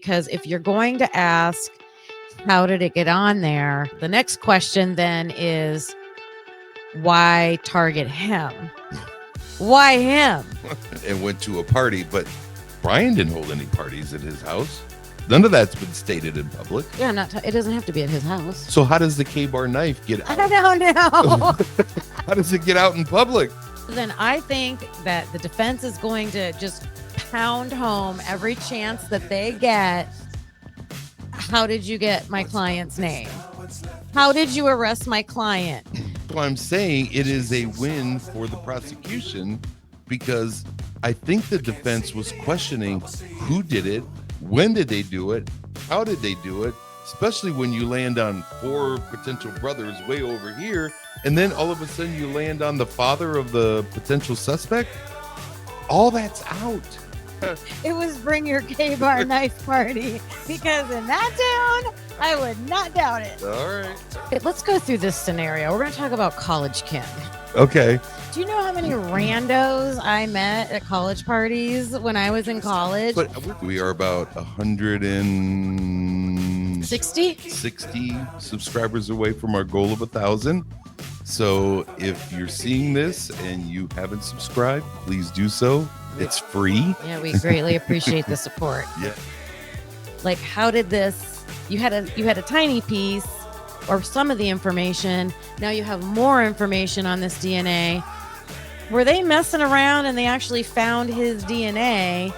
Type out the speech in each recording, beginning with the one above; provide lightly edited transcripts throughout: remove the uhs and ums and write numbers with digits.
Because if you're going to ask, how did it get on there? The next question then is, why target him? Why him? And went to a party, but Brian didn't hold any parties at his house. None of that's been stated in public. Yeah, it doesn't have to be at his house. So how does the K-bar knife get out? I don't know. How does it get out in public? Then I think that the defense is going to just pound home every chance that they get. How did you get my client's name? How did you arrest my client? Well, I'm saying it is a win for the prosecution because I think the defense was questioning who did it, when did they do it, how did they do it, especially when you land on 4 potential brothers way over here, and then all of a sudden you land on the father of the potential suspect. All that's out. It was bring your K-bar knife party, because in that town, I would not doubt it. All right. Let's go through this scenario. We're going to talk about college kin. Okay. Do you know how many randos I met at college parties when I was in college? But we are about 160 subscribers away from our goal of 1,000. So if you're seeing this and you haven't subscribed, please do so. It's free. Yeah, we greatly appreciate the support. Yeah. Like, how did this? You had a tiny piece or some of the information. Now you have more information on this DNA. Were they messing around and they actually found his DNA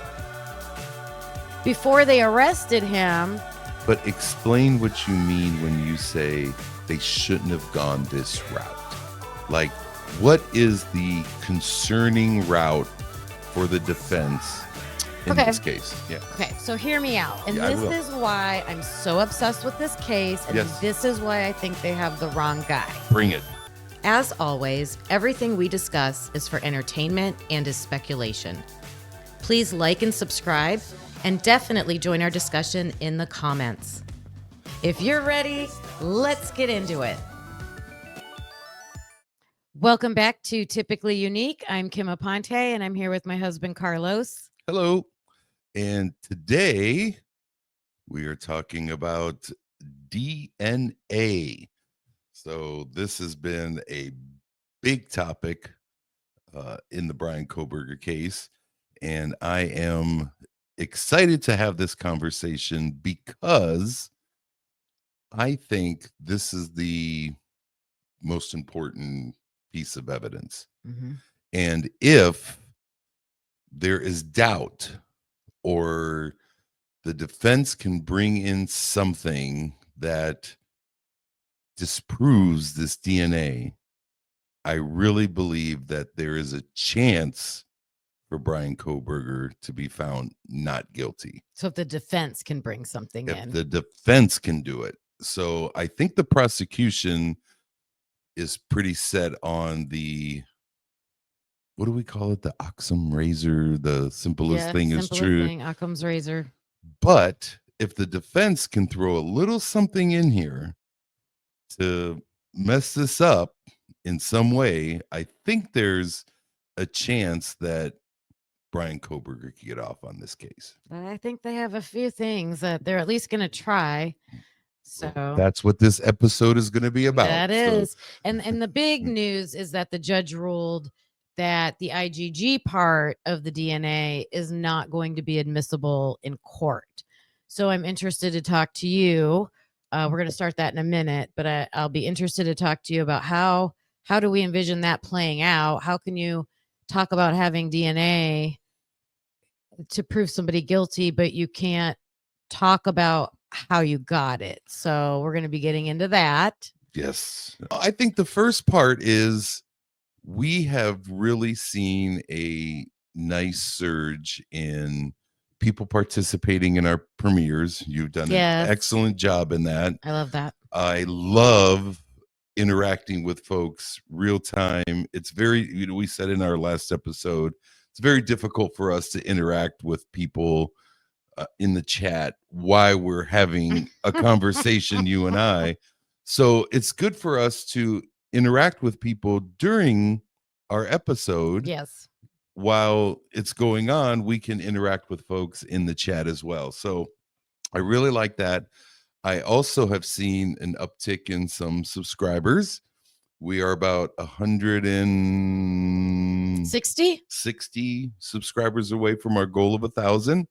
before they arrested him? But explain what you mean when you say they shouldn't have gone this route. Like, what is the concerning route for the defense in this case? Yeah. Okay, so hear me out. And Yeah, this is why I'm so obsessed with this case. And Yes. this is why I think they have the wrong guy. Bring it. As always, everything we discuss is for entertainment and is speculation. Please like and subscribe, and definitely join our discussion in the comments. If you're ready, let's get into it. Welcome back to Typically Unique. I'm Kim Aponte, and I'm here with my husband, Carlos. Hello. And today we are talking about DNA. So this has been a big topic in the Brian Kohberger case. And I am excited to have this conversation because I think this is the most important piece of evidence. Mm-hmm. And if there is doubt or the defense can bring in something that disproves this DNA, I really believe that there is a chance for Brian Kohberger to be found not guilty. So if the defense can bring something in. If the defense can do it. So I think the prosecution is pretty set on the, what do we call it? The Occam's razor. The simplest thing is true. Occam's razor. But if the defense can throw a little something in here to mess this up in some way, I think there's a chance that Brian Kohberger could get off on this case. I think they have a few things that they're at least going to try. So that's what this episode is going to be about. That is. And the big news is that the judge ruled that the IGG part of the DNA is not going to be admissible in court. So I'm interested to talk to you. We're going to start that in a minute, but I'll be interested to talk to you about how do we envision that playing out? How can you talk about having DNA to prove somebody guilty, but you can't talk about how you got it? So we're going to be getting into that. Yes. I think the first part is we have really seen a nice surge in people participating in our premieres. You've done an excellent job in that. I love that. I love interacting with folks real time. It's very, we said in our last episode, it's very difficult for us to interact with people in the chat while we're having a conversation, you and I. So it's good for us to interact with people during our episode. Yes. While it's going on, we can interact with folks in the chat as well. So I really like that. I also have seen an uptick in some subscribers. We are about 160 60. subscribers away from our goal of 1,000.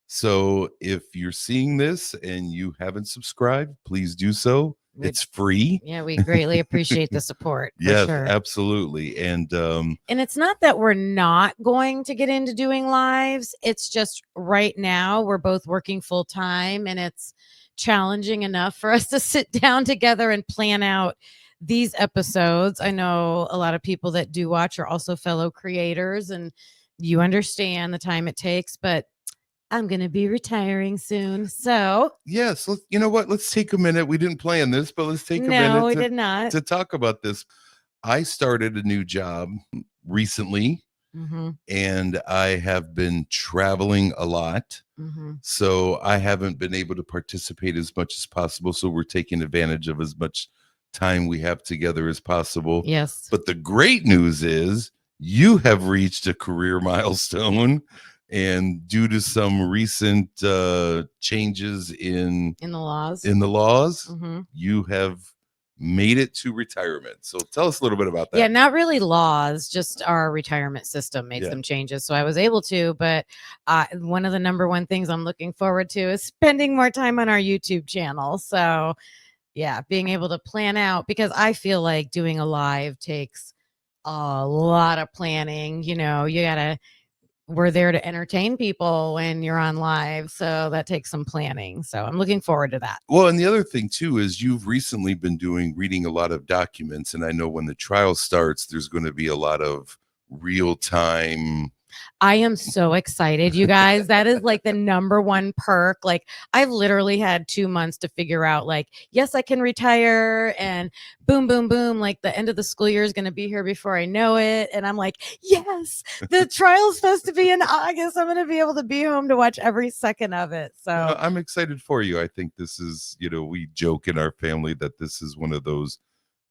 So if you're seeing this and you haven't subscribed, please do so. It's free. Yeah, we greatly appreciate the support for Yes, sure. absolutely. And it's not that we're not going to get into doing lives. It's just right now we're both working full time and it's challenging enough for us to sit down together and plan out these episodes. I know a lot of people that do watch are also fellow creators and you understand the time it takes, but I'm going to be retiring soon. So, yes, you know what? Let's take a minute. We didn't plan this, but let's take a no, minute we did not. to talk about this. I started a new job recently, and I have been traveling a lot. So I haven't been able to participate as much as possible. So we're taking advantage of as much time we have together as possible. Yes. But the great news is you have reached a career milestone. And due to some recent changes in the laws, you have made it to retirement. So tell us a little bit about that. Yeah, not really laws, just our retirement system made some changes. So I was able to, but one of the number one things I'm looking forward to is spending more time on our YouTube channel. So yeah, being able to plan out, because I feel like doing a live takes a lot of planning. You know, we're there to entertain people when you're on live. So that takes some planning. So I'm looking forward to that. Well, and the other thing too is you've recently been reading a lot of documents. And I know when the trial starts, there's going to be a lot of real time. I am so excited, you guys. That is like the number one perk. Like I've literally had 2 months to figure out like, yes, I can retire and boom, boom, boom. Like the end of the school year is going to be here before I know it. And I'm like, yes, the trial's supposed to be in August. I'm going to be able to be home to watch every second of it. So I'm excited for you. I think this is, we joke in our family that this is one of those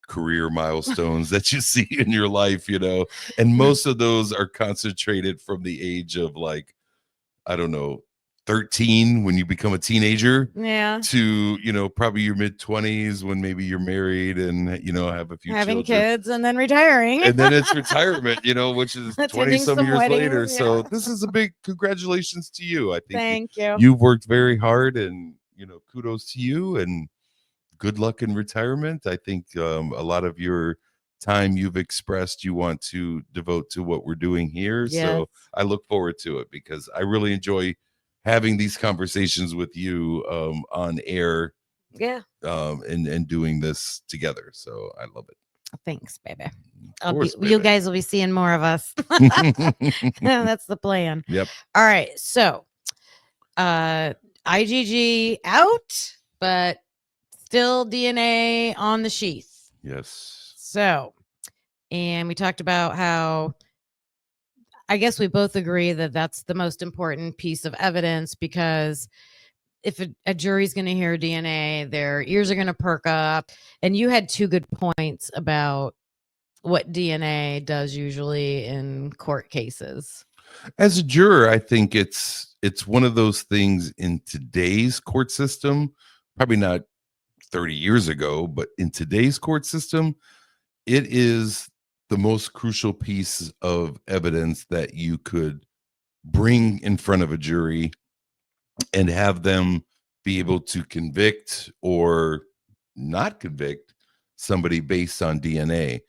career milestones that you see in your life, and most of those are concentrated from the age of like, I don't know, 13 when you become a teenager, to probably your mid-20s when maybe you're married and have a few having children. kids and then retiring, and then it's retirement, which is 20 some years later. So this is a big congratulations to you. I think thank you. You've worked very hard, and kudos to you, and good luck in retirement. I think a lot of your time you've expressed you want to devote to what we're doing here. Yes. So I look forward to it because I really enjoy having these conversations with you on air. Yeah. And doing this together. So I love it. Thanks, baby. Baby. You guys will be seeing more of us. That's the plan. Yep. All right. So IGG out, but still DNA on the sheath. Yes. So, and we talked about how I guess we both agree that that's the most important piece of evidence, because if a jury's going to hear DNA, their ears are going to perk up. And you had two good points about what DNA does usually in court cases. As a juror, I think it's one of those things in today's court system, probably not 30 years ago, but in today's court system, it is the most crucial piece of evidence that you could bring in front of a jury and have them be able to convict or not convict somebody based on DNA.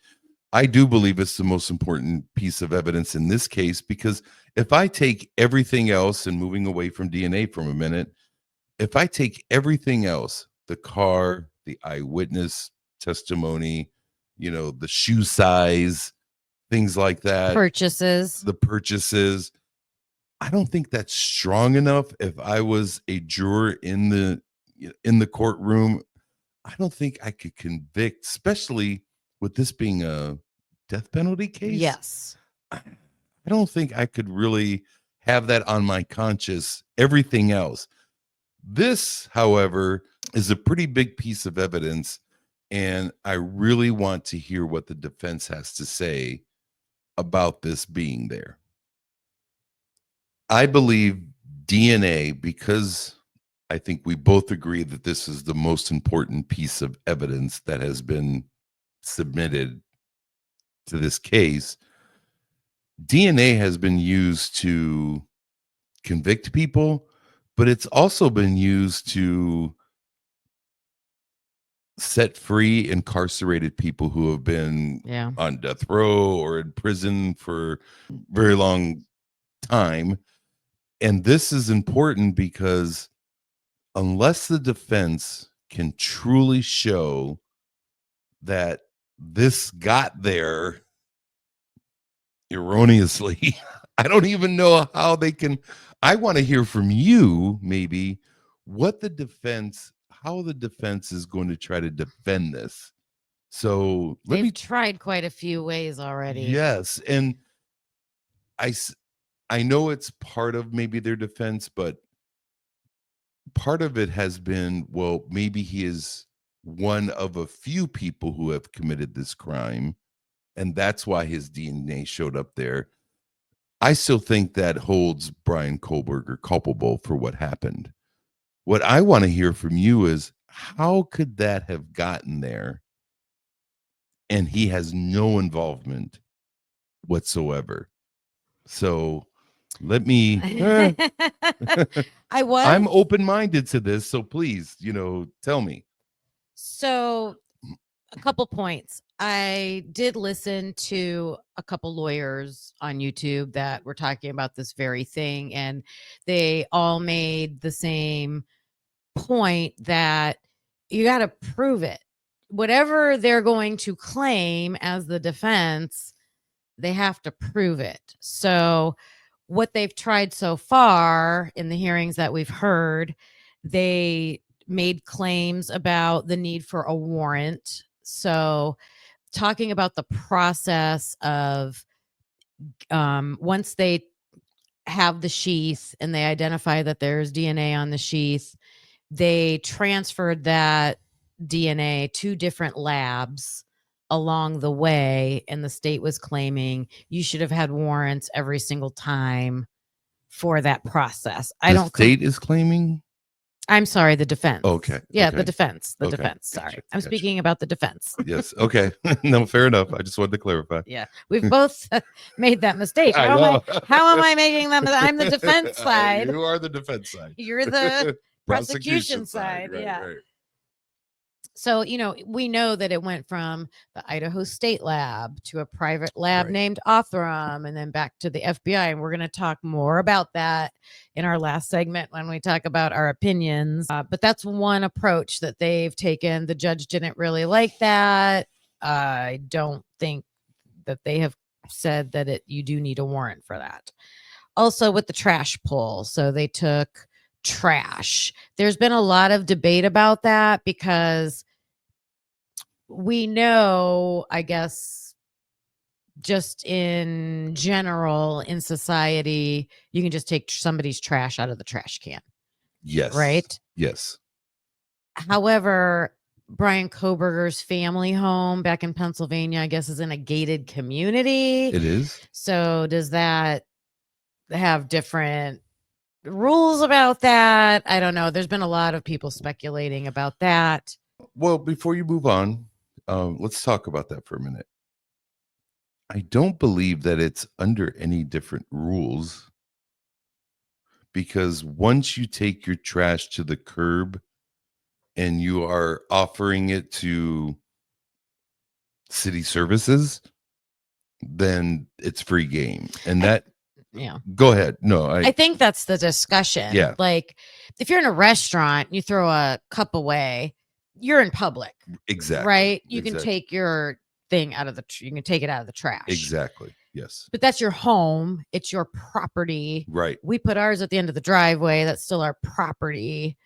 I do believe it's the most important piece of evidence in this case, because if I take everything else, and moving away from DNA for a minute, if I take everything else, the car, the eyewitness testimony, the shoe size, things like that, the purchases, I don't think that's strong enough. If I was a juror in the courtroom, I don't think I could convict, especially with this being a death penalty case. Yes. I don't think I could really have that on my conscience. Everything else. This, however, is a pretty big piece of evidence, and I really want to hear what the defense has to say about this being there. I believe DNA, because I think we both agree that this is the most important piece of evidence that has been submitted to this case. DNA has been used to convict people, but it's also been used to set free incarcerated people who have been on death row or in prison for very long time. And this is important because unless the defense can truly show that this got there erroneously, I don't even know how they can. I want to hear from you, maybe, what the defense, how the defense is going to try to defend this. So they've tried quite a few ways already. Yes, and I know it's part of maybe their defense, but part of it has been, well, maybe he is one of a few people who have committed this crime, and that's why his DNA showed up there. I still think that holds Brian Kohlberger culpable for what happened. What I want to hear from you is, how could that have gotten there and he has no involvement whatsoever? So let me I'm open-minded to this, so please, tell me. So a couple points. I did listen to a couple lawyers on YouTube that were talking about this very thing, and they all made the same point that you got to prove it. Whatever they're going to claim as the defense, they have to prove it. So what they've tried so far in the hearings that we've heard, they made claims about the need for a warrant. So talking about the process of once they have the sheath and they identify that there's DNA on the sheath, they transferred that DNA to different labs along the way, and the state was claiming you should have had warrants every single time for that process. The state is claiming? I'm sorry, the defense. Okay. Yeah, okay. the defense. The Okay, defense. Sorry. gotcha, I'm gotcha. speaking about the defense. Yes. Okay. No, fair enough. I just wanted to clarify. Yeah. We've both made that mistake. I know. How am I making that? I'm the defense side. You are the defense side. You're the prosecution side. Right, yeah. right. So, we know that it went from the Idaho State Lab to a private lab Right. named Othram, and then back to the FBI. And we're going to talk more about that in our last segment when we talk about our opinions. But that's one approach that they've taken. The judge didn't really like that. I don't think that they have said that you do need a warrant for that. Also with the trash pull. So they took trash. There's been a lot of debate about that because we know, I guess, just in general in society, you can just take somebody's trash out of the trash can. Yes. Right? Yes. However, Brian Kohlberger's family home back in Pennsylvania, I guess, is in a gated community. It is. So does that have different rules about that? I don't know. There's been a lot of people speculating about that. Well, before you move on, let's talk about that for a minute. I don't believe that it's under any different rules, because once you take your trash to the curb and you are offering it to city services, then it's free game. And yeah. Go ahead. No, I think that's the discussion. Yeah. Like if you're in a restaurant, you throw a cup away, you're in public. Exactly. Right? You can take your thing out of you can take it out of the trash. Exactly. Yes. But that's your home. It's your property. Right. We put ours at the end of the driveway. That's still our property.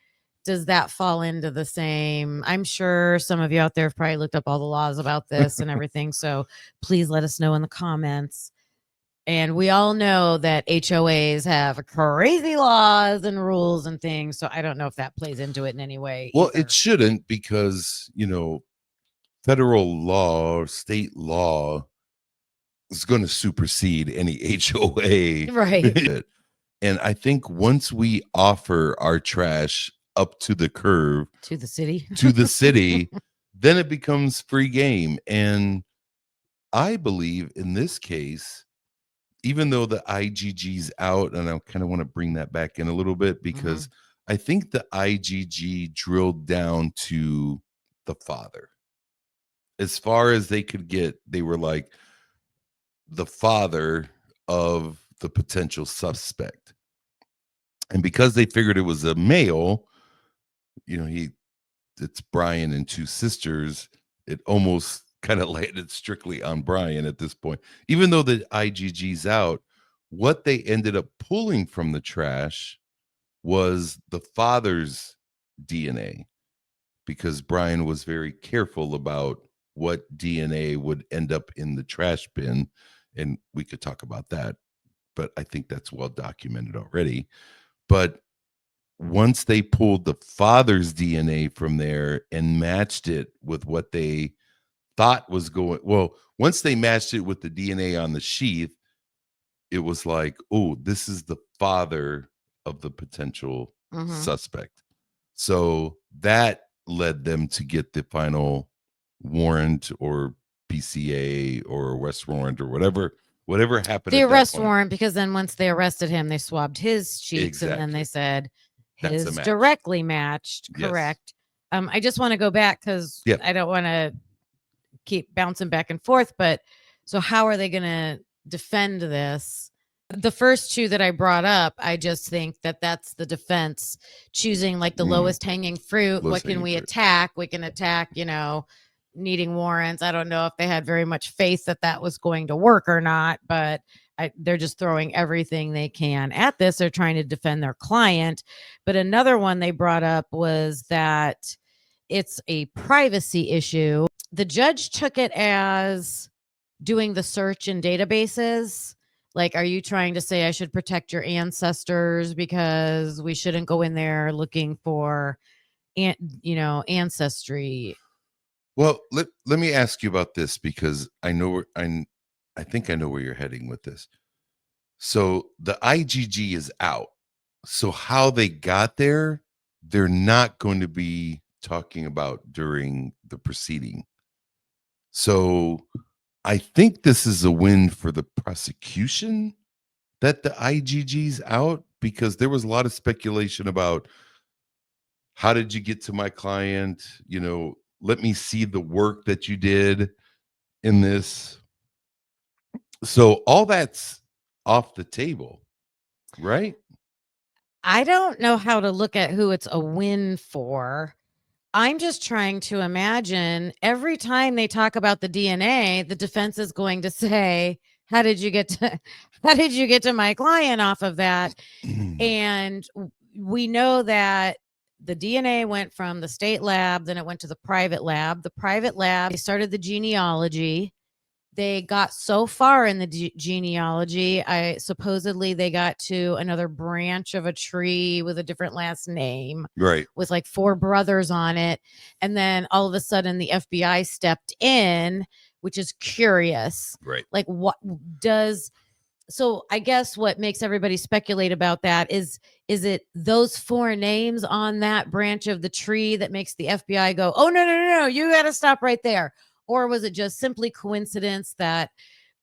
Does that fall into the same? I'm sure some of you out there have probably looked up all the laws about this and everything. So please let us know in the comments. And we all know that HOAs have crazy laws and rules and things. So I don't know if that plays into it in any way. Well, it shouldn't, because, federal law or state law is going to supersede any HOA. Right. And I think once we offer our trash up to the curve to the city. to the city, then it becomes free game. And I believe in this case, even though the IGG's out, and I kind of want to bring that back in a little bit because I think the IGG drilled down to the father. As far as they could get, they were like the father of the potential suspect. And because they figured it was a male, it's Brian and two sisters, it almost kind of landed strictly on Brian at this point. Even though the IGG's out, what they ended up pulling from the trash was the father's DNA, because Brian was very careful about what DNA would end up in the trash bin. And we could talk about that, but I think that's well documented already. But once they pulled the father's DNA from there and matched it with what they thought was once they matched it with the DNA on the sheath, it was like, oh, this is the father of the potential suspect. So that led them to get the final warrant or PCA or arrest warrant or whatever happened. The arrest warrant, because then once they arrested him, they swabbed his cheeks and then they said his directly matched. Correct. Yes. I just want to go back because I don't want to keep bouncing back and forth. But so how are they going to defend this? The first two that I brought up, I just think that that's the defense choosing like the lowest hanging fruit. What can we attack? We can attack, needing warrants. I don't know if they had very much faith that that was going to work or not, but they're just throwing everything they can at this. They're trying to defend their client. But another one they brought up was that it's a privacy issue. The judge took it as doing the search in databases. Like, are you trying to say I should protect your ancestors because we shouldn't go in there looking for, ancestry? Well, let me ask you about this because I think I know where you're heading with this. So the IGG is out. So how they got there, they're not going to be talking about during the proceeding. So I think this is a win for the prosecution that the IGG's out, because there was a lot of speculation about how did you get to my client? Let me see the work that you did in this. So all that's off the table, right? I don't know how to look at who it's a win for. I'm just trying to imagine every time they talk about the DNA, the defense is going to say, how did you get to my client off of that? And we know that the DNA went from the state lab, then it went to the private lab. The private lab, they started the genealogy. They got so far in the genealogy, supposedly they got to another branch of a tree with a different last name, right, with like 4 brothers on it. And then all of a sudden the FBI stepped in, which is curious. Right. Like, so I guess what makes everybody speculate about that is it those 4 names on that branch of the tree that makes the FBI go, oh, no, you got to stop right there? Or was it just simply coincidence that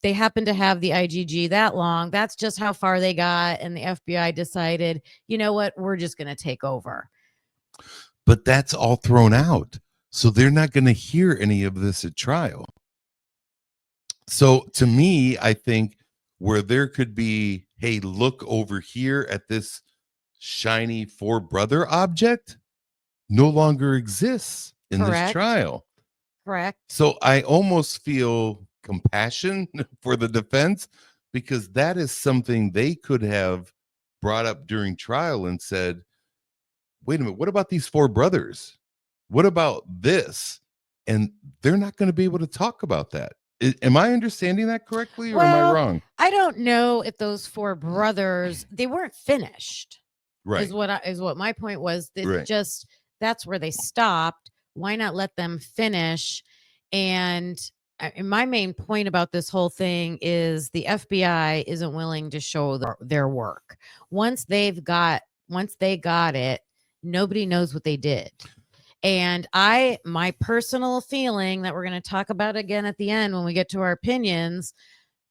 they happened to have the IGG that long? That's just how far they got. And the FBI decided, you know what, we're just going to take over. But that's all thrown out. So they're not going to hear any of this at trial. So to me, I think where there could be, hey, look over here at this shiny 4-brother object, no longer exists in this trial. Correct. So I almost feel compassion for the defense, because that is something they could have brought up during trial and said, wait a minute, what about these 4 brothers? What about this? And they're not going to be able to talk about that. Am I understanding that correctly, or am I wrong? I don't know if those 4 brothers, they weren't finished. Right. Is what my point was. Right. Just that's where they stopped. Why not let them finish? And my main point about this whole thing is the FBI isn't willing to show their work. Once they got it, nobody knows what they did. And my personal feeling that we're going to talk about again at the end when we get to our opinions,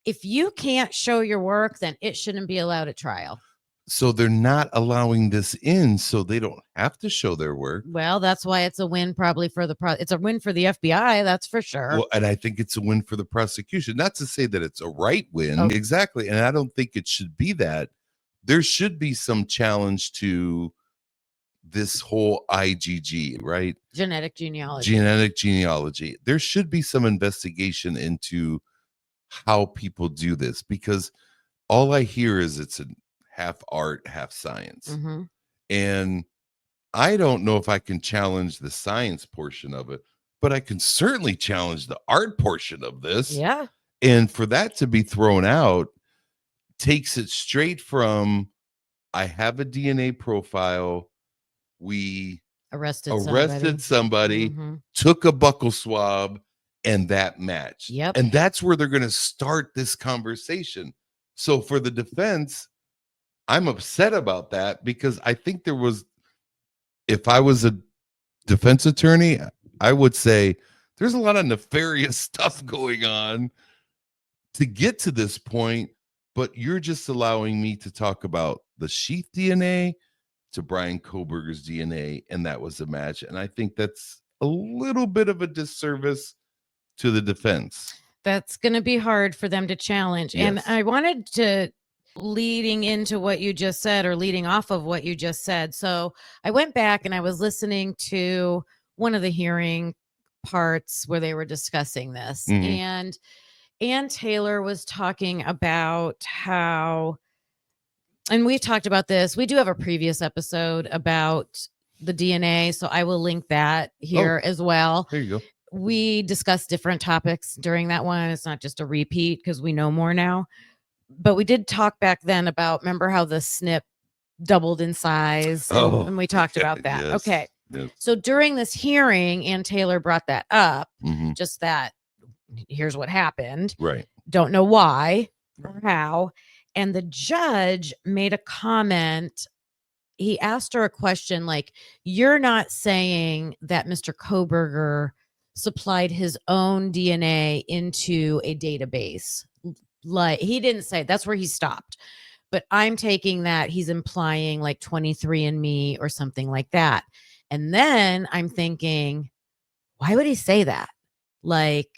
if you can't show your work, then it shouldn't be allowed at trial. So they're not allowing this in, so they don't have to show their work. Well, that's why it's a win probably for it's a win for the FBI, that's for sure. Well, and I think it's a win for the prosecution. Not to say that it's a right win. Oh. Exactly. And I don't think it should be that. There should be some challenge to this whole IGG, right? Genetic genealogy. Genetic genealogy. There should be some investigation into how people do this, because all I hear is it's a half art, half science. Mm-hmm. And I don't know if I can challenge the science portion of it, but I can certainly challenge the art portion of this. Yeah. And for that to be thrown out takes it straight from, I have a DNA profile. We arrested somebody, mm-hmm. took a buccal swab, and that matched. Yep. And that's where they're going to start this conversation. So for the defense, I'm upset about that, because I think there was, if I was a defense attorney, I would say there's a lot of nefarious stuff going on to get to this point, but you're just allowing me to talk about the sheath DNA to Brian Kohberger's DNA, and that was a match. And I think that's a little bit of a disservice to the defense. That's going to be hard for them to challenge. Yes. And I wanted to, leading into what you just said, or leading off of what you just said. So I went back and I was listening to one of the hearing parts where they were discussing this. Mhm. And Ann Taylor was talking about how, and we've talked about this, we do have a previous episode about the DNA, so I will link that here as well. There you go. We discussed different topics during that one. It's not just a repeat because we know more now. But we did talk back then about, remember how the SNP doubled in size? And we talked about that. Yes, Okay. yes. So during this hearing, Ann Taylor brought that up, Mhm. just that here's what happened. Right. Don't know why or how. And the judge made a comment. He asked her a question like, you're not saying that Mr. Kohberger supplied his own DNA into a database. Like, he didn't say, that's where he stopped. But I'm taking that he's implying like 23andMe or something like that. And then I'm thinking, why would he say that? Like,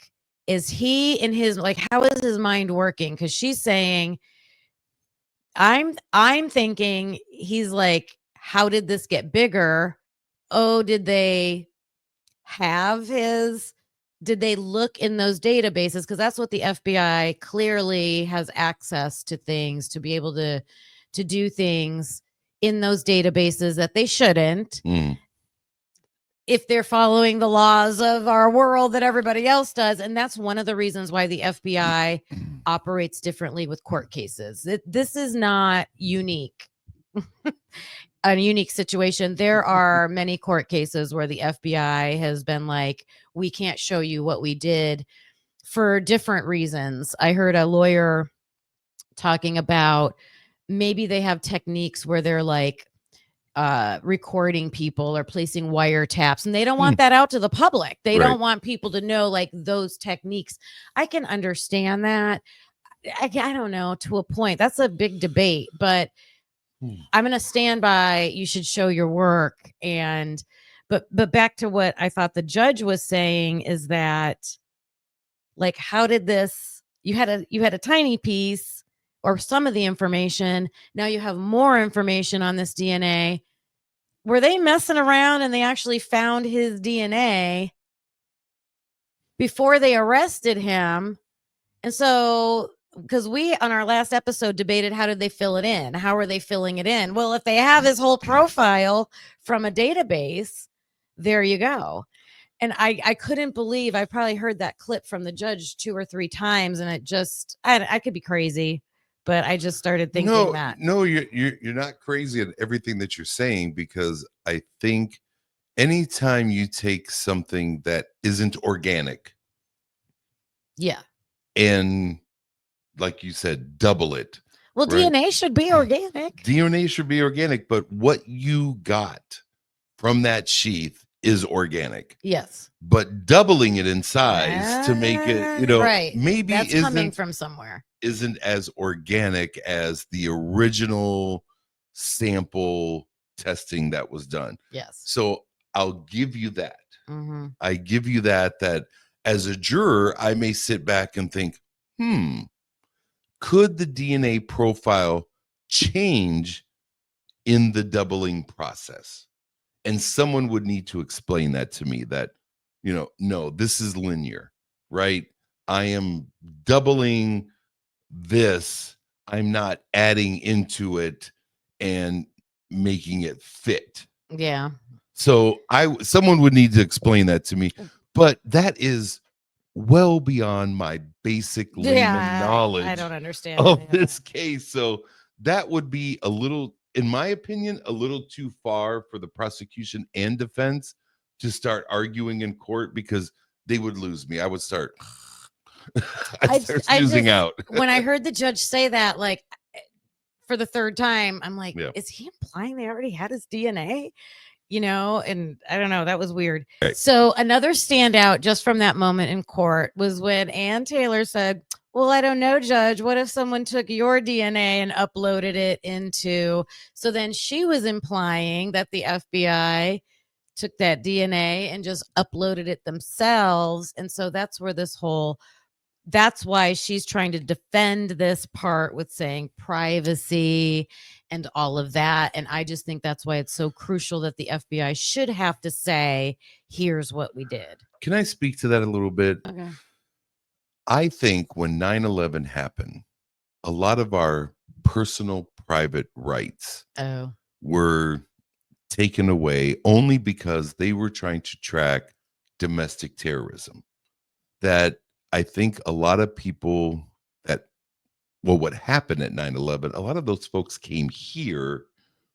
is he in his, like, how is his mind working? Because she's saying, I'm thinking he's like, how did this get bigger? Oh, did they look in those databases? Because that's what the FBI clearly has access to, things to be able to do things in those databases that they shouldn't. If they're following the laws of our world that everybody else does. And that's one of the reasons why the FBI operates differently with court cases. This is not unique. A unique situation. There are many court cases where the FBI has been like, we can't show you what we did for different reasons. I heard a lawyer talking about maybe they have techniques where they're like recording people or placing wiretaps, and they don't want that out to the public. They don't want people to know like those techniques. I can understand that. I don't know, to a point. That's a big debate, but I'm going to stand by, you should show your work. And but back to what I thought the judge was saying is that, like, how did this, you had a tiny piece or some of the information, now you have more information on this DNA. Were they messing around and they actually found his DNA before they arrested him? And so, because we on our last episode debated, how did they fill it in? How are they filling it in? Well, if they have his whole profile from a database, there you go. And I couldn't believe, I probably heard that clip from the judge 2 or 3 times, and it just, I could be crazy, but I just started thinking that. No, you're not crazy at everything that you're saying, because I think anytime you take something that isn't organic, yeah, and like you said, double it. Well, right? DNA should be organic. DNA should be organic, but what you got from that sheath is organic. Yes. But doubling it in size to make it, right. maybe That's coming from somewhere. isn't as organic as the original sample testing that was done. Yes. So I'll give you that. Mm-hmm. I give you that as a juror, I may sit back and think, could the DNA profile change in the doubling process? And someone would need to explain that to me, that, no, this is linear, right? I am doubling this. I'm not adding into it and making it fit. Yeah. So someone would need to explain that to me, but that is well beyond my basic layman knowledge I don't understand of this case. So that would be a little, in my opinion, a little too far for the prosecution and defense to start arguing in court, because they would lose me. I would start I'd start snoozing out. When I heard the judge say that, like, for the third time, I'm like, is he implying they already had his DNA? And I don't know, that was weird. Right. So another standout just from that moment in court was when Ann Taylor said, well, I don't know, Judge, what if someone took your DNA and uploaded it into, so then she was implying that the FBI took that DNA and just uploaded it themselves. And so that's where that's why she's trying to defend this part with saying privacy and all of that. And I just think that's why it's so crucial that the FBI should have to say, here's what we did. Can I speak to that a little bit? Okay. I think when 9/11 happened, a lot of our personal private rights were taken away only because they were trying to track domestic terrorism. That I think a lot of people what happened at 9/11, a lot of those folks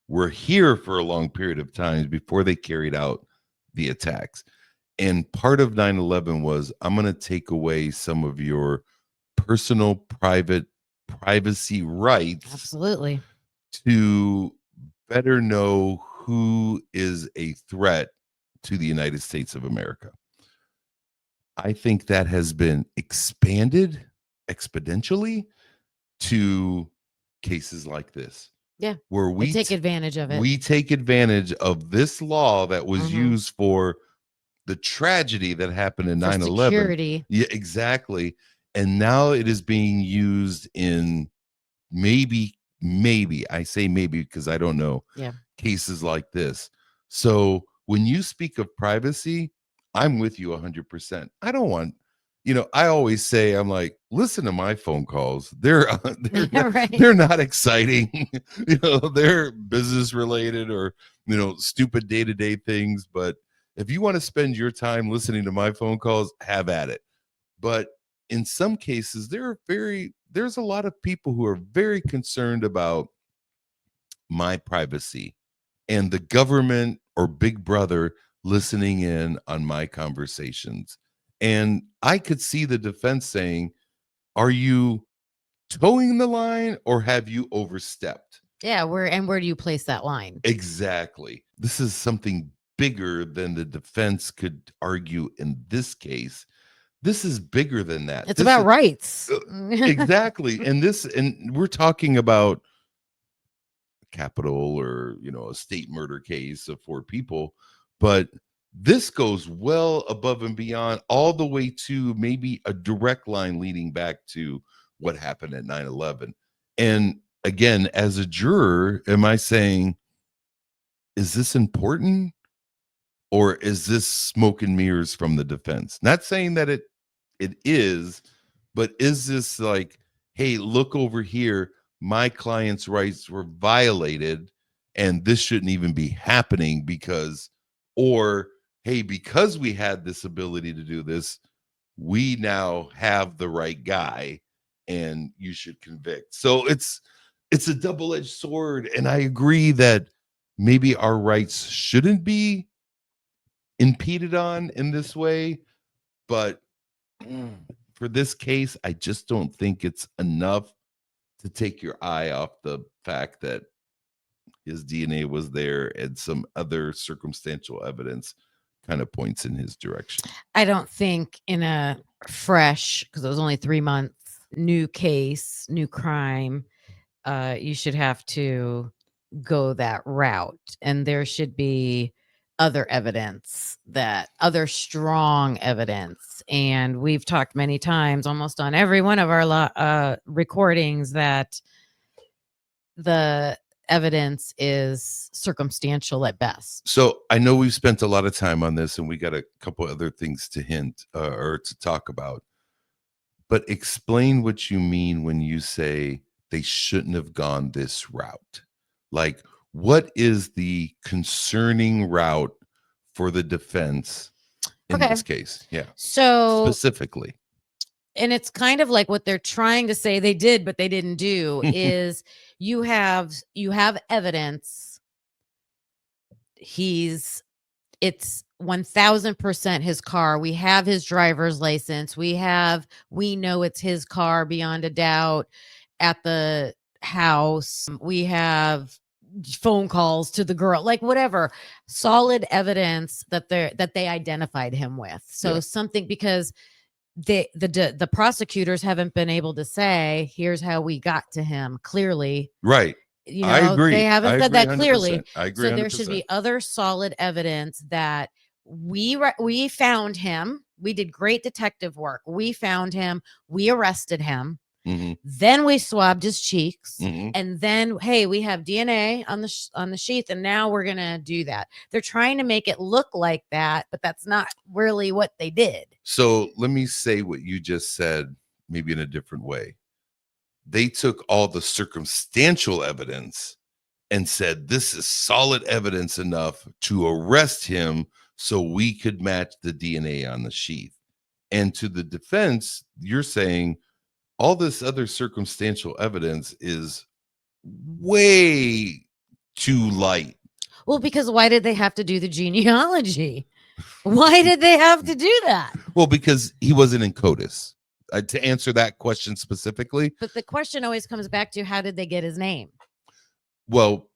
were here for a long period of time before they carried out the attacks. And part of 9/11 was, I'm going to take away some of your personal privacy rights. Absolutely. To better know who is a threat to the United States of America. I think that has been expanded exponentially to cases like this. Yeah. Where we take advantage of it. We take advantage of this law that was used for the tragedy that happened in 9/11. Security. Yeah, exactly. And now it is being used in maybe, I say maybe because I don't know, cases like this. So when you speak of privacy, I'm with you 100%. I don't want, I always say, I'm like, listen to my phone calls. They're they're not exciting. They're business related or, stupid day-to-day things. But if you want to spend your time listening to my phone calls, have at it. But in some cases, there's a lot of people who are very concerned about my privacy and the government or Big Brother listening in on my conversations. And I could see the defense saying, are you towing the line or have you overstepped? Yeah, where do you place that line? Exactly. This is something bigger than the defense could argue in this case. This is bigger than that. It's about rights. Exactly. And we're talking about capital or, a state murder case of 4 people, but this goes well above and beyond, all the way to maybe a direct line leading back to what happened at 9/11. And again, as a juror, am I saying, is this important? Or is this smoke and mirrors from the defense? Not saying that it is, but is this like, hey, look over here, my client's rights were violated and this shouldn't even be happening because, or hey, because we had this ability to do this, we now have the right guy and you should convict. So it's a double-edged sword. And I agree that maybe our rights shouldn't be impeded on in this way, but for this case, I just don't think it's enough to take your eye off the fact that his DNA was there, and some other circumstantial evidence kind of points in his direction. I don't think in a fresh, because it was only 3 months, new case, new crime, you should have to go that route. And there should be other evidence, that other strong evidence. And we've talked many times, almost on every one of our recordings, that the evidence is circumstantial at best. So I know we've spent a lot of time on this, and we got a couple other things to hint or to talk about. But explain what you mean when you say they shouldn't have gone this route. Like, what is the concerning route for the defense in this case? Yeah. So specifically. And it's kind of like what they're trying to say they did, but they didn't do, is you have evidence. It's 1000% his car. We have his driver's license. We know it's his car beyond a doubt at the house. We have phone calls to the girl, like whatever, solid evidence that they identified him with. So something, because the prosecutors haven't been able to say, here's how we got to him clearly. Right. You know, I agree. they haven't said that clearly. I agree. So there should be other solid evidence that we found him. We did great detective work. We found him. We arrested him. Mm-hmm. Then we swabbed his cheeks, mm-hmm. and then, hey, we have DNA on the sheath, and now we're gonna do that. They're trying to make it look like that, but that's not really what they did. So let me say what you just said, maybe in a different way. They took all the circumstantial evidence and said, this is solid evidence enough to arrest him so we could match the DNA on the sheath. And to the defense, you're saying all this other circumstantial evidence is way too light. Well, because why did they have to do the genealogy? Why did they have to do that? Well, because he wasn't in CODIS. To answer that question specifically. But the question always comes back to, how did they get his name? Well,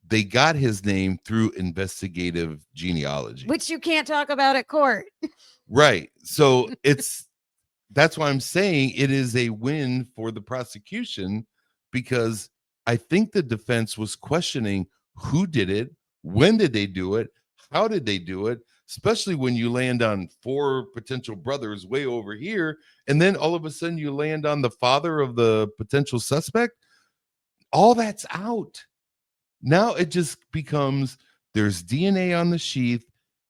they got his name through investigative genealogy, which you can't talk about at court. Right. So that's why I'm saying it is a win for the prosecution, because I think the defense was questioning who did it, when did they do it, how did they do it, especially when you land on 4 potential brothers way over here, and then all of a sudden you land on the father of the potential suspect. All that's out. Now it just becomes there's DNA on the sheath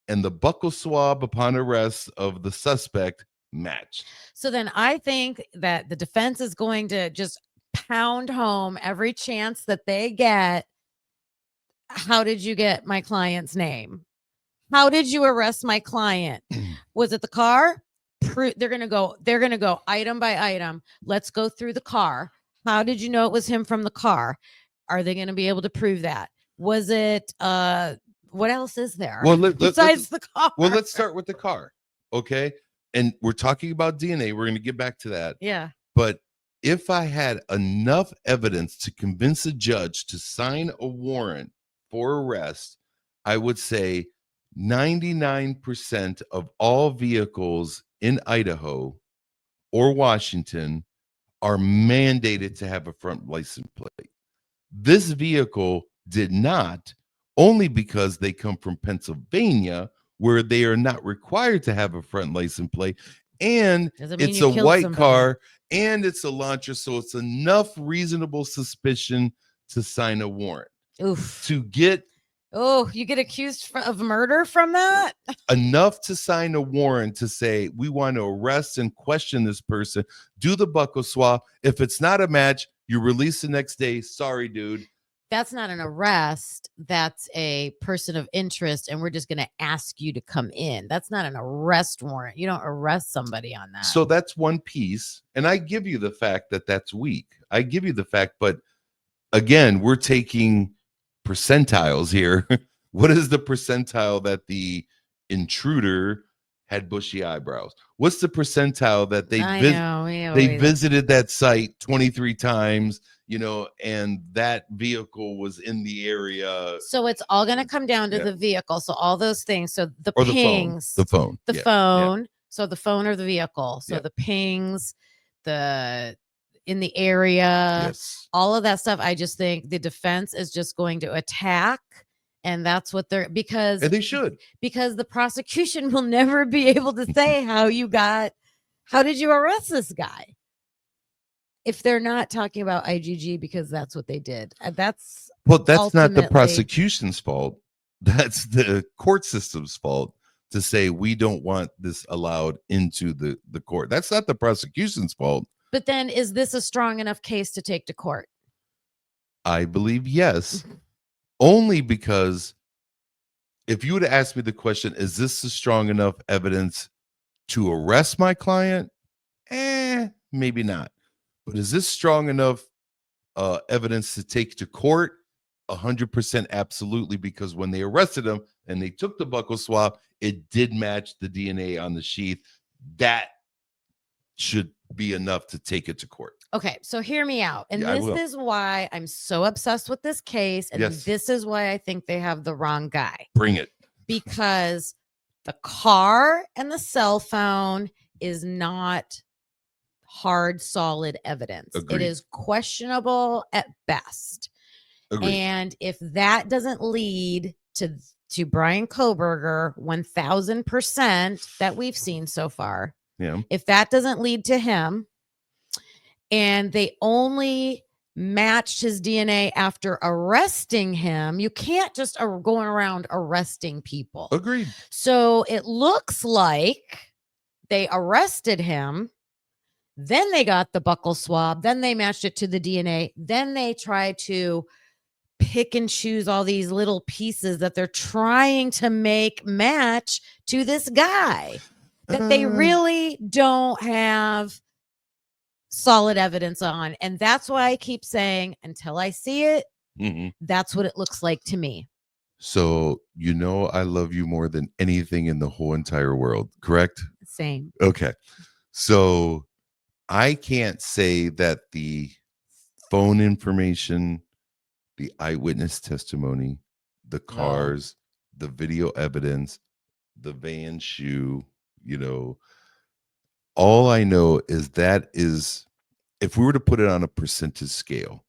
and the buccal swab upon arrest of the suspect matched. So then I think that the defense is going to just pound home every chance that they get. How did you get my client's name? How did you arrest my client? Was it the car? They're going to go item by item. Let's go through the car. How did you know it was him from the car? Are they going to be able to prove that? Was it what else is there? Well, besides the car? Well, let's start with the car. Okay. And we're talking about DNA. We're going to get back to that. Yeah. But if I had enough evidence to convince a judge to sign a warrant for arrest, I would say 99% of all vehicles in Idaho or Washington are mandated to have a front license plate. This vehicle did not, only because they come from Pennsylvania, where they are not required to have a front licenent plate, and it's a white car, and it's a launcher, so it's enough reasonable suspicion to sign a warrant. Oof. To get you get accused of murder from that? Enough to sign a warrant to say, we want to arrest and question this person, do the buccal swab. If it's not a match, you release the next day. Sorry, dude. That's not an arrest. That's a person of interest, and we're just going to ask you to come in. That's not an arrest warrant. You don't arrest somebody on that. So that's one piece. And I give you the fact that that's weak. I give you the fact, but again, we're taking percentiles here. What is the percentile that the intruder had bushy eyebrows? What's the percentile that I know. they visited that site 23 times, and that vehicle was in the area? So it's all going to come down to the vehicle. So all those things. So the Or pings, the phone. the Yeah. phone. So the phone or the vehicle. So Yeah. the pings, the in the area, Yes. all of that stuff. I just think the defense is just going to attack. And that's what they're, because And they should. Because the prosecution will never be able to say how did you arrest this guy? If they're not talking about IGG, because that's what they did. That's not the ultimately prosecution's fault. That's the court system's fault to say we don't want this allowed into the court. That's not the prosecution's fault. But then, is this a strong enough case to take to court? I believe yes. Only because if you would have asked me the question, is this a strong enough evidence to arrest my client? Maybe not. But is this strong enough evidence to take to court? 100% absolutely, because when they arrested him and they took the buccal swab, it did match the DNA on the sheath. That should be enough to take it to court. Okay, so hear me out. And Yeah, this is why I'm so obsessed with this case. And Yes. this is why I think they have the wrong guy. Bring it. Because the car and the cell phone is not hard, solid evidence. Agreed. It is questionable at best. Agreed. And if that doesn't lead to Brian Kohberger 1000% that we've seen so far, Yeah. if that doesn't lead to him, and they only matched his DNA after arresting him, you can't just going around arresting people. Agreed. So it looks like they arrested him, then they got the buccal swab, then they matched it to the DNA, then they tried to pick and choose all these little pieces that they're trying to make match to this guy that they really don't have solid evidence on. And that's why I keep saying, until I see it, that's what it looks like to me. So, I love you more than anything in the whole entire world, correct? Same. Okay. So I can't say that the phone information, the eyewitness testimony, the cars, the video evidence, the van shoe, all I know is if we were to put it on a percentage scale,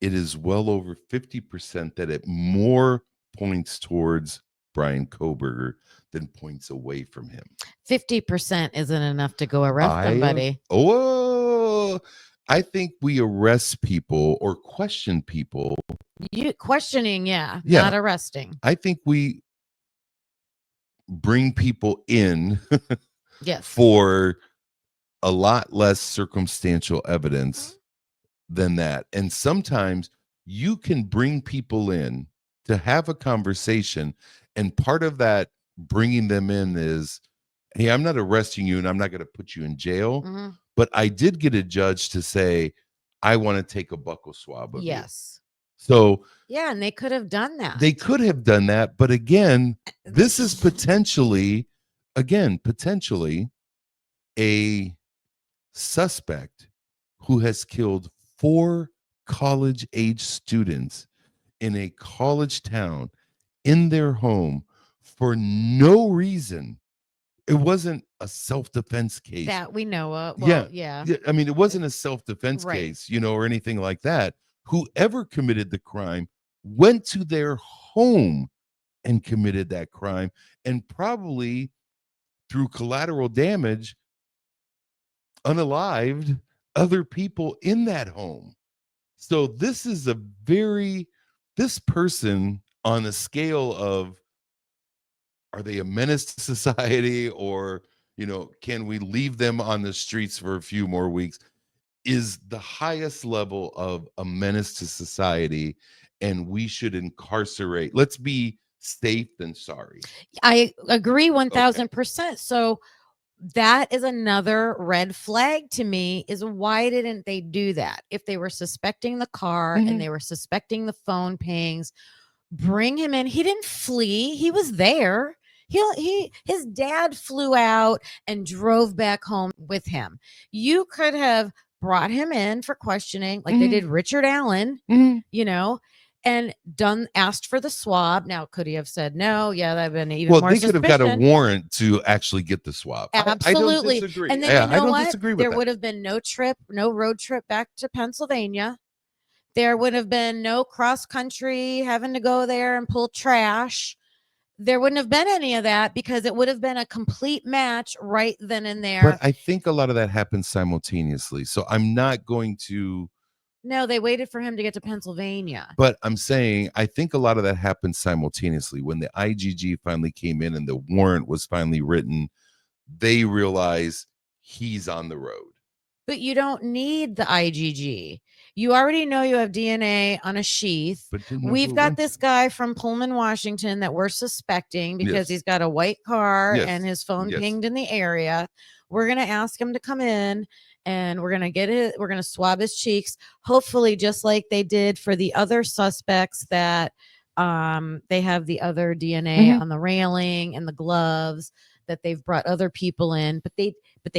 it is well over 50% that it more points towards Brian Kohberger than points away from him. 50% isn't enough to go arrest somebody. I think we arrest people or question people. Questioning, not arresting. I think we bring people in yes. for a lot less circumstantial evidence than that. And sometimes you can bring people in to have a conversation, and part of that bringing them in is, hey, I'm not arresting you and I'm not going to put you in jail, but I did get a judge to say, I want to take a buccal swab of you. So yeah, and they could have done that. They could have done that, but again, this is potentially a suspect who has killed 4 college-age students in a college town in their home for no reason. It wasn't a self-defense case that we know of. Yeah. I mean, it wasn't a self-defense case, or anything like that. Whoever committed the crime went to their home and committed that crime, and probably through collateral damage unalived other people in that home. So this is this person, on a scale of, are they a menace to society, or can we leave them on the streets for a few more weeks, is the highest level of a menace to society, and we should incarcerate. Let's be safe than sorry. I agree 1000%. So that is another red flag to me, is why didn't they do that? If they were suspecting the car and they were suspecting the phone pings, bring him in. He didn't flee. He was there. His dad flew out and drove back home with him. You could have brought him in for questioning, like they did Richard Allen, you know, and asked for the swab. Now, could he have said no? Yeah, that'd been even more they could have got a suspicion. warrant to actually get the swab. I don't Absolutely. disagree. And then Yeah, you know I don't what? disagree with There that. would have been no road trip back to Pennsylvania. There would have been no cross country having to go there and pull trash. There wouldn't have been any of that because it would have been a complete match right then and there. But I think a lot of that happens simultaneously. So I'm not going to. No, they waited for him to get to Pennsylvania. But I'm saying I think a lot of that happened simultaneously. When the IGG finally came in and the warrant was finally written, they realized he's on the road. But you don't need the IGG. You already know you have DNA on a sheath. But didn't know We've who it got went this to. guy from Pullman, Washington that we're suspecting because Yes. he's got a white car Yes. and his phone Yes. pinged in the area. We're going to ask him to come in and we're going to get it. We're going to swab his cheeks, hopefully just like they did for the other suspects that they have the other DNA on the railing and the gloves that they've brought other people in, but they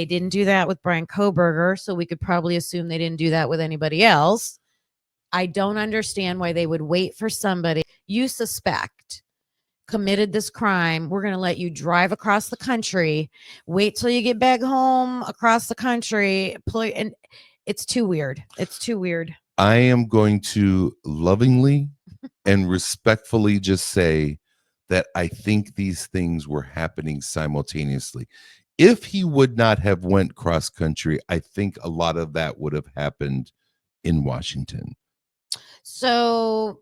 didn't do that with Brian Kohberger, so we could probably assume they didn't do that with anybody else. I don't understand why they would wait for somebody you suspect committed this crime. We're going to let you drive across the country, wait till you get back home across the country, and it's too weird. It's too weird. I am going to lovingly and respectfully just say that I think these things were happening simultaneously. If he would not have went cross country, I think a lot of that would have happened in Washington. So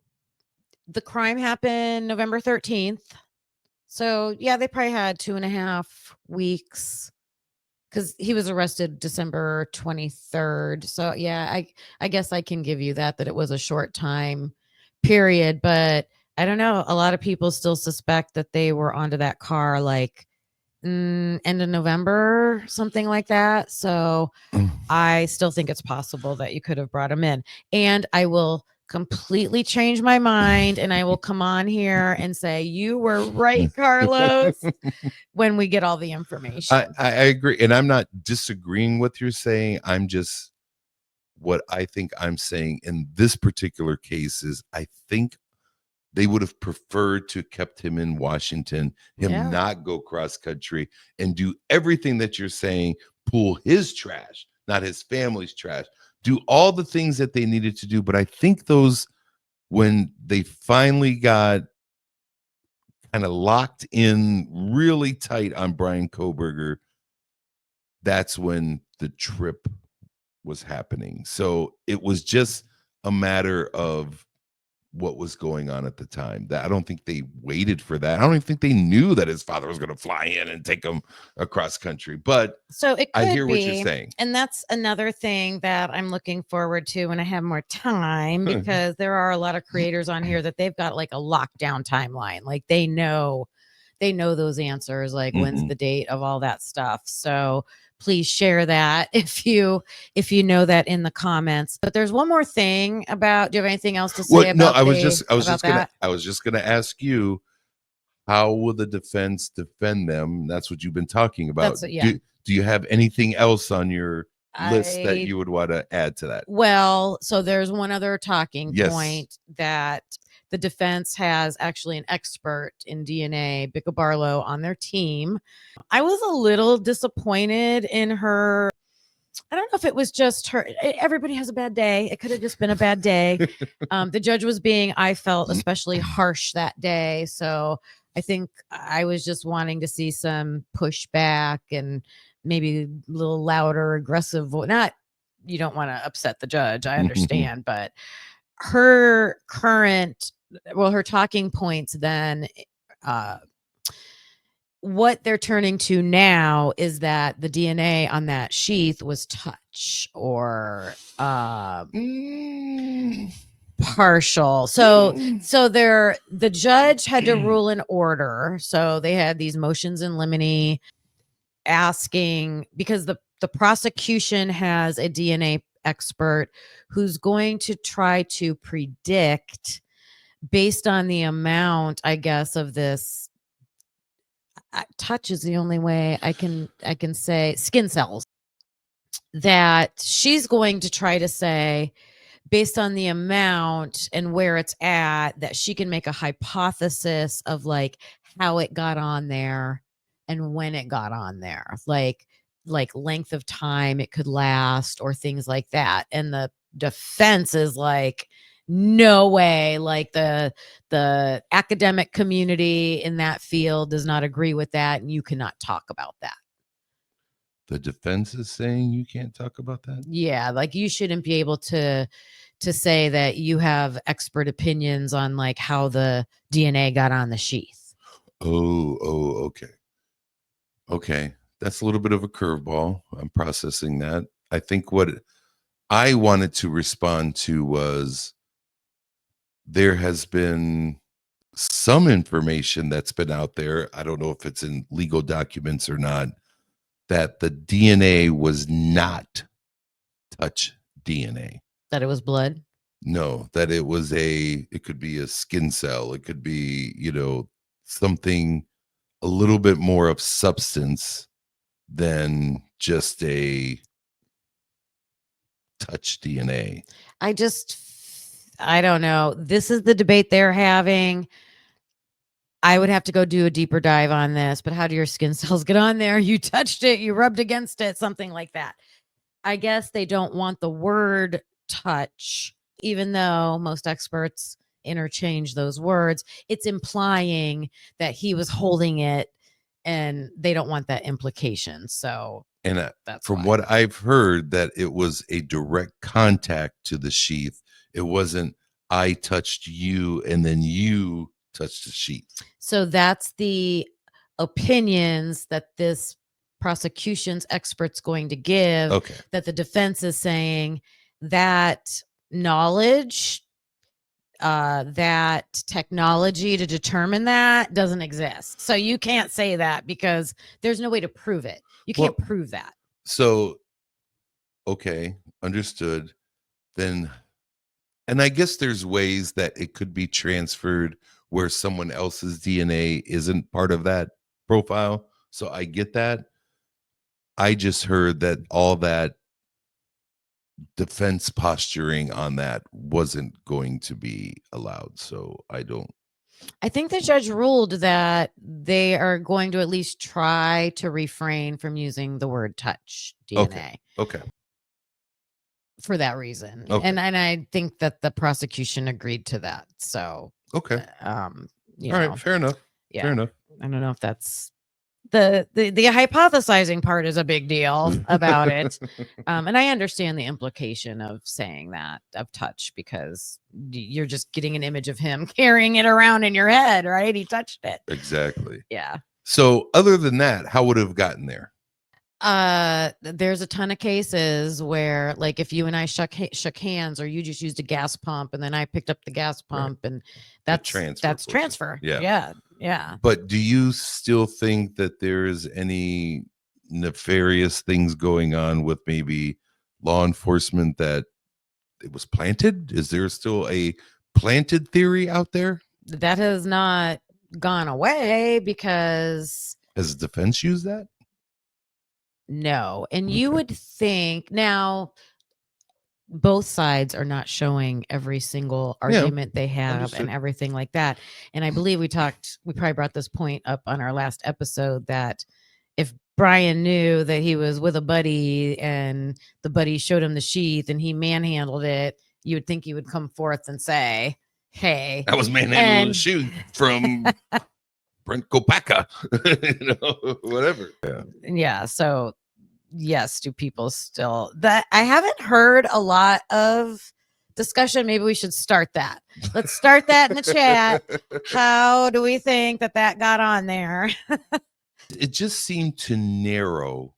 the crime happened November 13th. So yeah, they probably had 2.5 weeks because he was arrested December 23rd. So yeah, I guess I can give you that it was a short time period, but I don't know. A lot of people still suspect that they were onto that car like end of November, something like that. So I still think it's possible that you could have brought him in. And I will completely change my mind and I will come on here and say, you were right, Carlos, when we get all the information. I agree. And I'm not disagreeing with you're saying. I'm just what I think I'm saying in this particular case is I think they would have preferred to kept him in Washington, not go cross country and do everything that you're saying, pull his trash, not his family's trash, do all the things that they needed to do. But I think when they finally got kind of locked in really tight on Brian Kohberger, that's when the trip was happening. So it was just a matter of what was going on at the time. That I don't think they waited for that. I don't even think they knew that his father was going to fly in and take him across country. But so it could I hear be, what you're saying. And that's another thing that I'm looking forward to when I have more time, because there are a lot of creators on here that they've got like a lockdown timeline. Like they know those answers, like when's the date of all that stuff. So please share that if you know that in the comments. But there's one more thing about. Do you have anything else to say about? No, I was just gonna ask you, how will the defense defend them? That's what you've been talking about. Do you have anything else on your list that you would want to add to that? Well, so there's one other talking point that the defense has actually an expert in DNA, Bicca Barlow, on their team. I was a little disappointed in her. I don't know if it was just her. Everybody has a bad day. It could have just been a bad day. The judge was being, I felt, especially harsh that day. So I think I was just wanting to see some pushback and maybe a little louder, aggressive voice. Not, you don't want to upset the judge. I understand, but her talking points then, what they're turning to now is that the DNA on that sheath was touch or partial. So the judge had to rule an order. So they had these motions in limine asking, because the prosecution has a DNA expert who's going to try to predict, based on the amount, I guess, of this touch is the only way I can say skin cells, that she's going to try to say, based on the amount and where it's at, that she can make a hypothesis of like how it got on there and when it got on there, like length of time it could last or things like that. And the defense is like, no way, like the academic community in that field does not agree with that, and you cannot talk about that. The defense is saying you can't talk about that? Yeah, like you shouldn't be able to say that you have expert opinions on like how the DNA got on the sheath. Oh, okay. Okay. That's a little bit of a curveball. I'm processing that. I think what I wanted to respond to was there has been some information that's been out there. I don't know if it's in legal documents or not, that the DNA was not touch DNA. That it was blood? No, that it could be a skin cell. It could be, something a little bit more of substance than just a touch DNA. I don't know. This is the debate they're having. I would have to go do a deeper dive on this, but how do your skin cells get on there? You touched it, you rubbed against it, something like that. I guess they don't want the word touch, even though most experts interchange those words. It's implying that he was holding it, and they don't want that implication. So And that's from why. what I've heard, that it was a direct contact to the sheath. It wasn't I touched you and then you touched the sheath. So that's the opinions that this prosecution's expert's going to give. Okay. That the defense is saying that knowledge, that technology to determine that doesn't exist. So you can't say that because there's no way to prove it. You can't prove that. So, okay, understood. Then, and I guess there's ways that it could be transferred where someone else's DNA isn't part of that profile. So I get that. I just heard that all that defense posturing on that wasn't going to be allowed. So I think the judge ruled that they are going to at least try to refrain from using the word touch DNA. Okay. For that reason. Okay. And I think that the prosecution agreed to that. So okay. All you right, know, fair enough. yeah. Fair enough. I don't know if that's the hypothesizing part is a big deal about it. And I understand the implication of saying that, of touch, because you're just getting an image of him carrying it around in your head, right? He touched it. Exactly. Yeah. So other than that, how would it have gotten there? There's a ton of cases where, like, if you and I shook hands, or you just used a gas pump and then I picked up the gas pump, right, and that's transfer. Yeah. But do you still think that there's any nefarious things going on with maybe law enforcement, that it was planted? Is there still a planted theory out there? That has not gone away, because has the defense used that? No. And you would think, now both sides are not showing every single argument they have. Understood. And everything like that. And I believe we probably brought this point up on our last episode, that if Brian knew that he was with a buddy and the buddy showed him the sheath and he manhandled it, you would think he would come forth and say, hey, I was manhandling the sheath from Brent Kopaka, whatever. Yeah. So yes, do people still, that I haven't heard a lot of discussion. Maybe we should start that. Let's start that in the chat. How do we think that got on there? It just seemed to narrow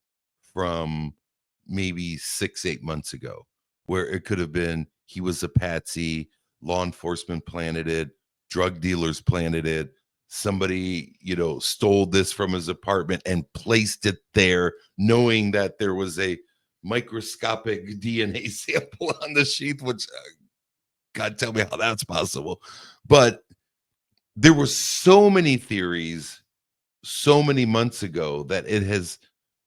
from maybe 6-8 months ago, where it could have been he was a patsy, law enforcement planted it, drug dealers planted it, somebody stole this from his apartment and placed it there, knowing that there was a microscopic DNA sample on the sheath, which God tell me how that's possible. But there were so many theories so many months ago that it has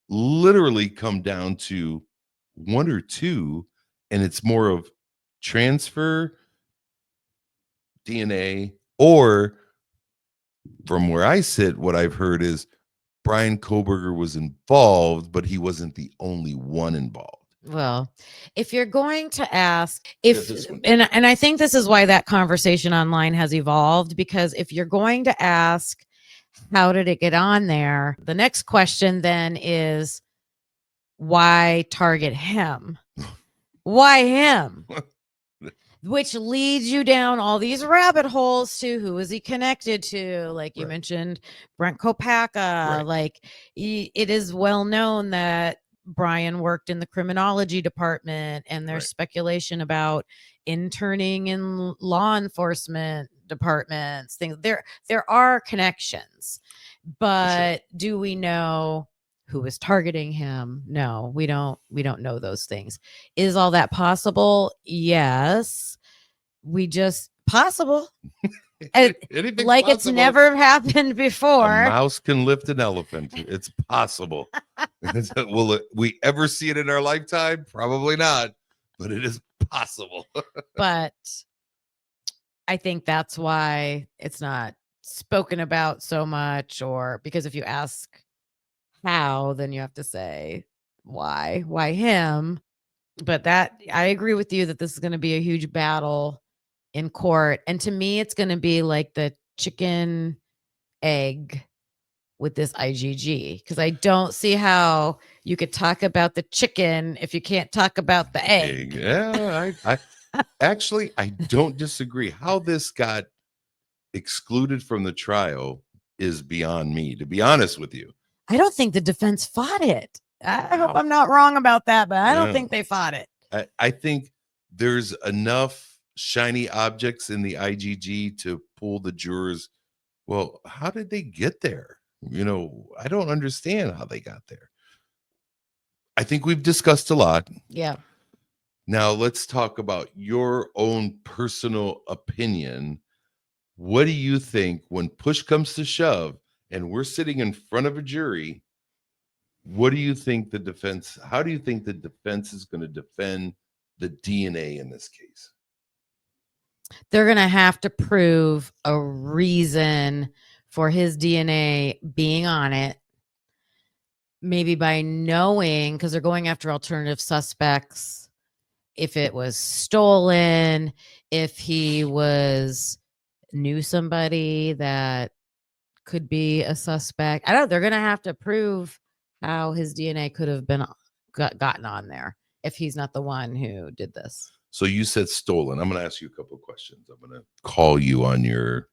literally come down to one or two, and it's more of transfer DNA, or from where I sit, what I've heard is Brian Koberger was involved, but he wasn't the only one involved. Well, if you're going to ask This one. and I think this is why that conversation online has evolved, because if you're going to ask how did it get on there, the next question then is why target him? Why him? Which leads you down all these rabbit holes to who is he connected to? Like you Right. mentioned, Brent Kopaka. Right. Like it is well known that Brian worked in the criminology department, and there's Right. speculation about interning in law enforcement departments. Things there are connections, but do we know who is targeting him? No, we don't know those things. Is all that possible? Yes. We just possible. Anything's Like it's possible. never happened A before. mouse can lift an elephant. It's possible. Will we ever see it in our lifetime? Probably not, but it is possible. But I think that's why it's not spoken about so much, or because if you ask how, then you have to say why him. But that I agree with you that this is going to be a huge battle in court. And to me, it's going to be like the chicken egg with this IGG, because I don't see how you could talk about the chicken if you can't talk about the egg. Yeah, I actually I don't disagree. How this got excluded from the trial is beyond me, to be honest with you. I don't think the defense fought it. I hope I'm not wrong about that, but I don't Yeah. think they fought it. I think there's enough shiny objects in the IGG to pull the jurors. Well, how did they get there? I don't understand how they got there. I think we've discussed a lot. Yeah. Now let's talk about your own personal opinion. What do you think when push comes to shove and we're sitting in front of a jury? What do you think how do you think the defense is going to defend the DNA in this case? They're going to have to prove a reason for his DNA being on it. Maybe by knowing, because they're going after alternative suspects, if it was stolen, if he knew somebody that could be a suspect. I don't know. They're going to have to prove how his DNA could have been gotten on there if he's not the one who did this. So you said stolen. I'm going to ask you a couple of questions. I'm going to call you on your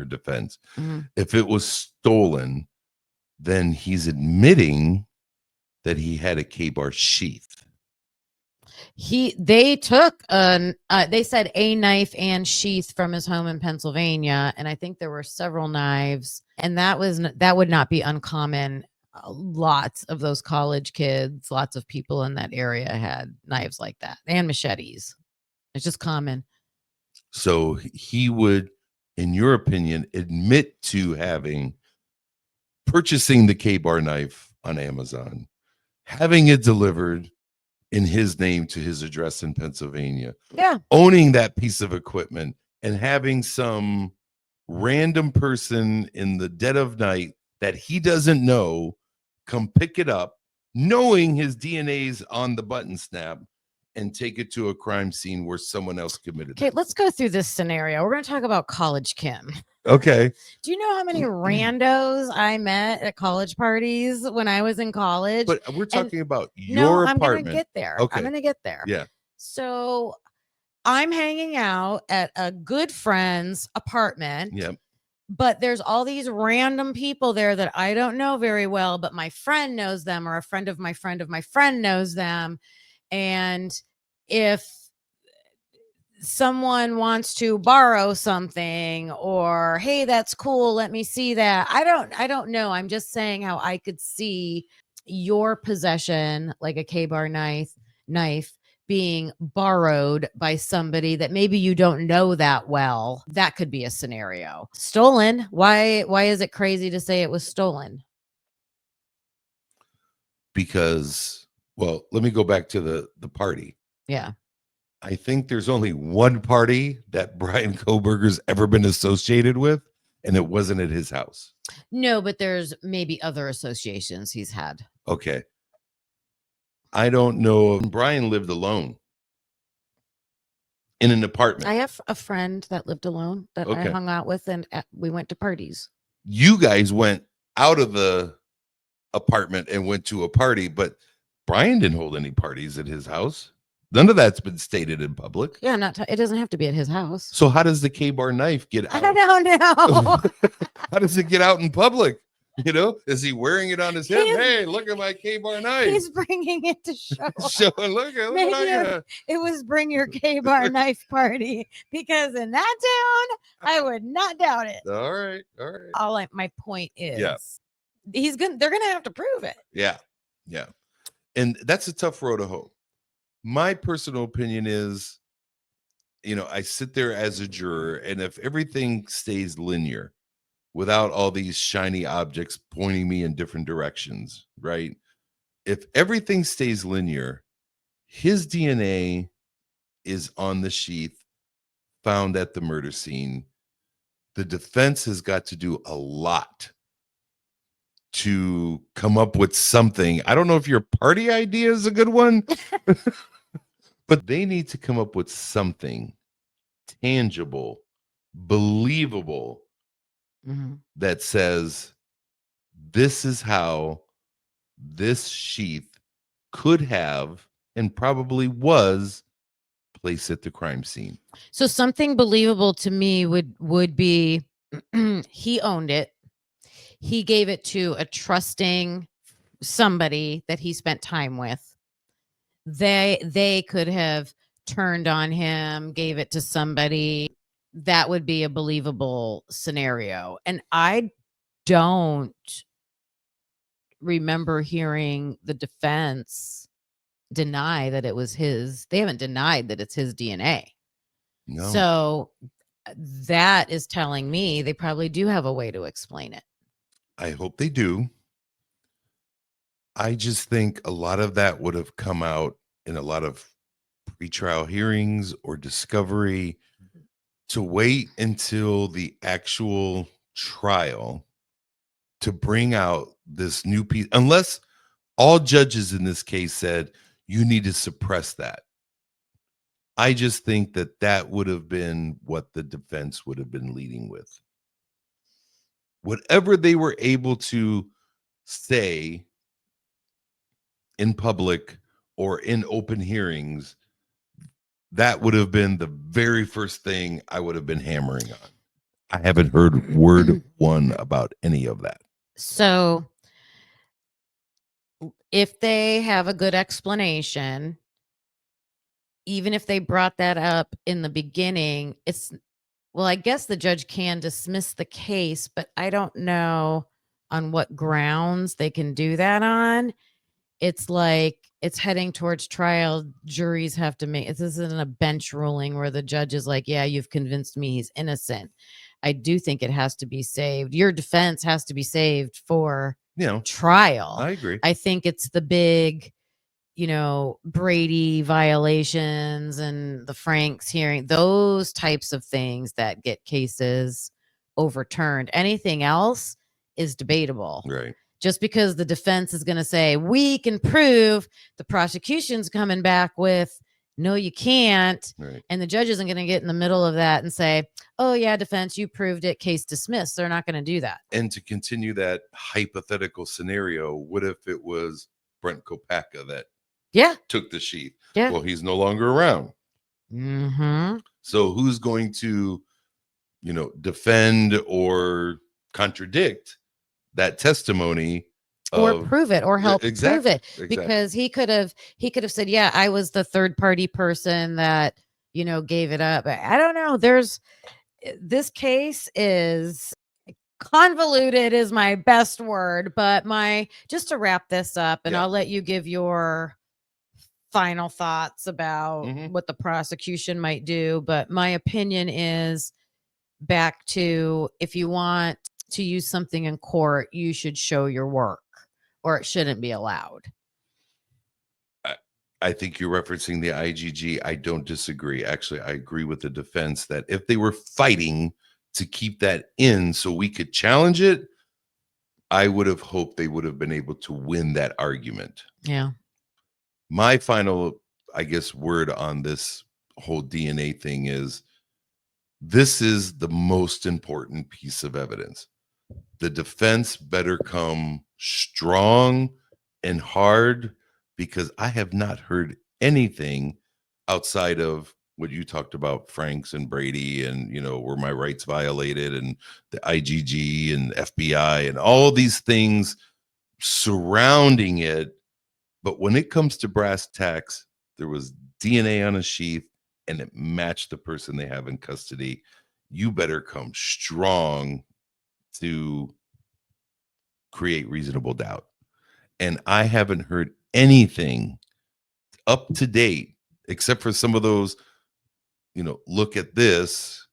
defense. Mm-hmm. If it was stolen, then he's admitting that he had a K-bar sheath. They took they said a knife and sheath from his home in Pennsylvania, and I think there were several knives, and that would not be uncommon. Lots of those college kids, lots of people in that area had knives like that and machetes. It's just common. So he would, in your opinion, admit to purchasing the K-bar knife on Amazon, having it delivered in his name to his address in Pennsylvania, owning that piece of equipment, and having some random person in the dead of night that he doesn't know come pick it up, knowing his DNA's on the button snap, and take it to a crime scene where someone else committed it. Okay, let's go through this scenario. We're going to talk about college Kim. Okay. Do you know how many randos I met at college parties when I was in college? But we're talking about your apartment. I'm going to get there. Okay. I'm going to get there. Yeah. So I'm hanging out at a good friend's apartment. Yep. But there's all these random people there that I don't know very well, but my friend knows them, or a friend of my friend knows them. And if someone wants to borrow something, or hey, that's cool, let me see that, I don't know. I'm just saying how I could see your possession, like a K-bar knife being borrowed by somebody that maybe you don't know that well. That could be a scenario. Stolen. Why is it crazy to say it was stolen? Because, well, let me go back to the party. Yeah. I think there's only one party that Brian Koberger's ever been associated with, and it wasn't at his house. No, but there's maybe other associations he's had. Okay. I don't know if Brian lived alone in an apartment. I have a friend that lived alone that I Okay. hung out with, and we went to parties. You guys went out of the apartment and went to a party, but Brian didn't hold any parties at his house. None of that's been stated in public. Yeah, it doesn't have to be at his house. So how does the K-bar knife get out? I don't know. How does it get out in public? You know, is he wearing it on his hip? He's- Hey, look at my K-bar knife. He's bringing it to show. Showing, look at Maybe what I got. it was bring your K-bar knife party, because in that town, I would not doubt it. All right. My point is, Yeah. they're gonna have to prove it. Yeah. And that's a tough road to hoe. My personal opinion is, I sit there as a juror, and if everything stays linear without all these shiny objects pointing me in different directions, right? If everything stays linear, his DNA is on the sheath found at the murder scene. The defense has got to do a lot to come up with something. I don't know if your party idea is a good one, but they need to come up with something tangible, believable, that says this is how this sheath could have and probably was placed at the crime scene. So something believable to me would be he owned it. He gave it to a trusting somebody that he spent time with. They could have turned on him, gave it to somebody. That would be a believable scenario. And I don't remember hearing the defense deny that it was his. They haven't denied that it's his DNA. No. So that is telling me they probably do have a way to explain it. I hope they do. I just think a lot of that would have come out in a lot of pretrial hearings or discovery. To wait until the actual trial to bring out this new piece, unless all judges in this case said you need to suppress that. I just think that would have been what the defense would have been leading with. Whatever they were able to say in public or in open hearings, that would have been the very first thing I would have been hammering on. I haven't heard word one about any of that. So if they have a good explanation, even if they brought that up in the beginning, I guess the judge can dismiss the case, but I don't know on what grounds they can do that on. It's like it's heading towards trial. Juries have to make this isn't a bench ruling where the judge is like, yeah, you've convinced me he's innocent. I do think it has to be saved. Your defense has to be saved for trial. I agree. I think it's the big, Brady violations and the Franks hearing, those types of things that get cases overturned. Anything else is debatable. Right. Just because the defense is going to say, we can prove, the prosecution's coming back with, no, you can't. Right. And the judge isn't going to get in the middle of that and say, oh, yeah, defense, you proved it, case dismissed. They're not going to do that. And to continue that hypothetical scenario, what if it was Brent Kopacka that took the sheath? Yeah. Well, he's no longer around. Mm-hmm. So who's going to, defend or contradict that testimony? Or prove it or help prove it. Exactly. Because he could have said, yeah, I was the third party person that, gave it up. I don't know. This case is convoluted is my best word, but just to wrap this up, and I'll let you give your final thoughts about what the prosecution might do, but my opinion is back to, if you want to use something in court, you should show your work or it shouldn't be allowed. I think you're referencing the IGG. I don't disagree. Actually, I agree with the defense that if they were fighting to keep that in so we could challenge it, I would have hoped they would have been able to win that argument. Yeah. My final, I guess, word on this whole DNA thing is this is the most important piece of evidence. The defense better come strong and hard, because I have not heard anything outside of what you talked about, Franks and Brady, and, you know, were my rights violated, and the IGG and FBI and all these things surrounding it. But when it comes to brass tacks, there was DNA on a sheath and it matched the person they have in custody. You better come strong to create reasonable doubt. And I haven't heard anything up to date, except for some of those, you know, look at this.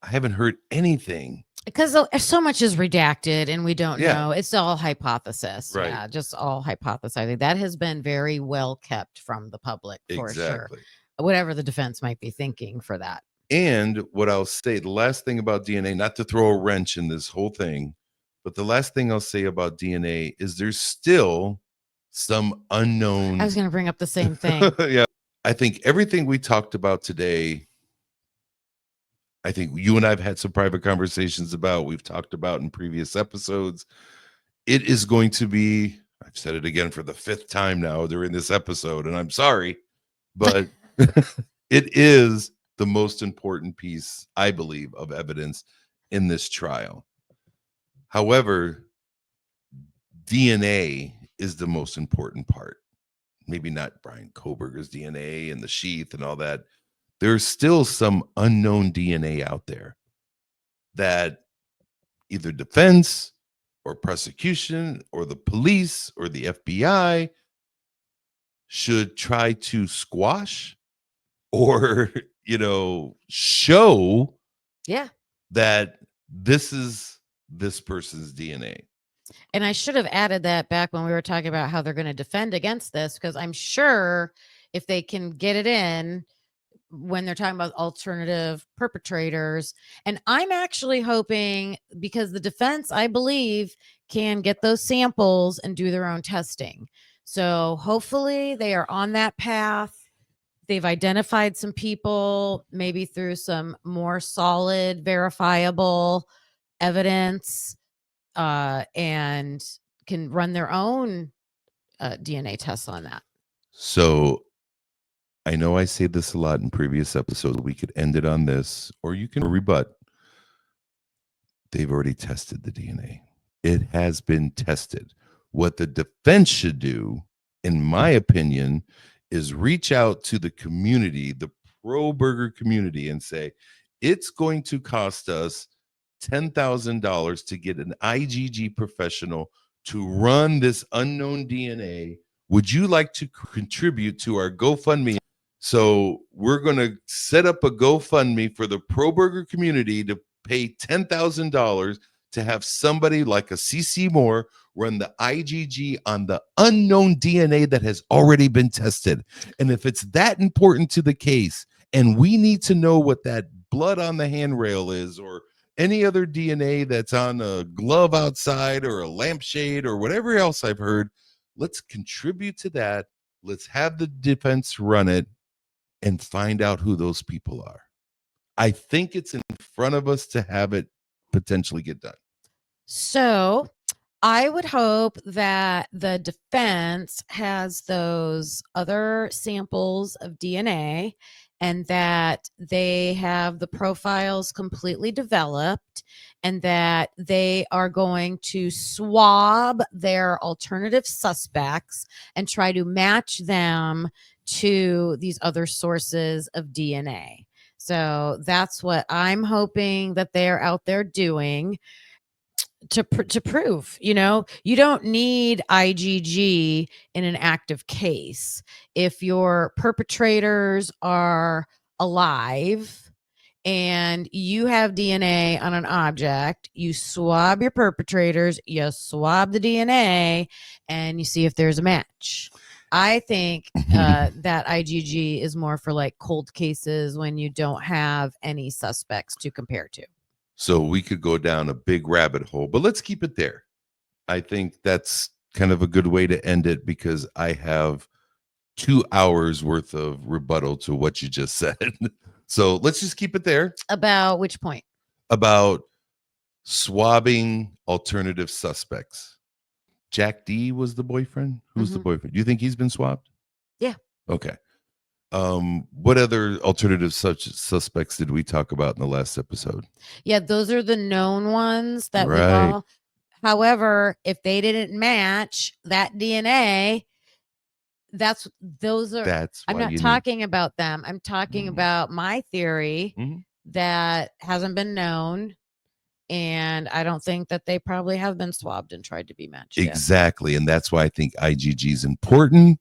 I haven't heard anything. Because so much is redacted and we don't Yeah. know. It's all hypothesis. Right. Yeah, just all hypothesizing. That has been very well kept from the public, for Exactly. sure. Whatever the defense might be thinking for that. And what I'll say, the last thing about DNA, not to throw a wrench in this whole thing, but the last thing I'll say about DNA is there's still some unknown. I was going to bring up the same thing. Yeah. I think everything we talked about today, I think you and I've had some private conversations about, we've talked about in previous episodes. It is going to be, I've said it again for the 5th time now during this episode, and I'm sorry, but it is the most important piece, I believe, of evidence in this trial. However, DNA is the most important part. Maybe not Brian Koberger's DNA and the sheath and all that. There's still some unknown DNA out there that either defense or prosecution or the police or the FBI should try to squash or, you know, show that this is this person's DNA. And I should have added that back when we were talking about how they're going to defend against this, because I'm sure if they can get it in when they're talking about alternative perpetrators. And I'm actually hoping, because the defense, I believe, can get those samples and do their own testing. So hopefully they are on that path. They've identified some people, maybe through some more solid, verifiable evidence, and can run their own DNA tests on that. So I know I say this a lot in previous episodes. We could end it on this, or you can rebut. They've already tested the DNA. It has been tested. What the defense should do, in my opinion, is reach out to the community, the pro-burger community, and say, it's going to cost us $10,000 to get an IGG professional to run this unknown DNA. Would you like to contribute to our GoFundMe? So we're going to set up a GoFundMe for the pro-burger community to pay $10,000 to have somebody like a CC Moore run the IGG on the unknown DNA that has already been tested. And if it's that important to the case, and we need to know what that blood on the handrail is, or any other DNA that's on a glove outside or a lampshade or whatever else I've heard, let's contribute to that. Let's have the defense run it and find out who those people are. I think it's in front of us to have it potentially get done. So I would hope that the defense has those other samples of DNA and that they have the profiles completely developed and that they are going to swab their alternative suspects and try to match them to these other sources of DNA. So that's what I'm hoping that they're out there doing. to prove, you don't need IGG in an active case. If your perpetrators are alive and you have DNA on an object, you swab your perpetrators, you swab the DNA, and you see if there's a match. I think that IGG is more for like cold cases when you don't have any suspects to compare to. So we could go down a big rabbit hole, but let's keep it there. I think that's kind of a good way to end it because I have 2 hours worth of rebuttal to what you just said. So let's just keep it there. About which point? About swabbing alternative suspects. Jack D was the boyfriend. Who's the boyfriend? Do you think he's been swabbed? Yeah. Okay. What other alternative suspects did we talk about in the last episode? Yeah, those are the known ones that we Right. all. However, if they didn't match that DNA, That's I'm why not you talking about them. I'm talking Mhm. about my theory Mhm. that hasn't been known. And I don't think that they probably have been swabbed and tried to be matched yet. Exactly. And that's why I think IGG is important,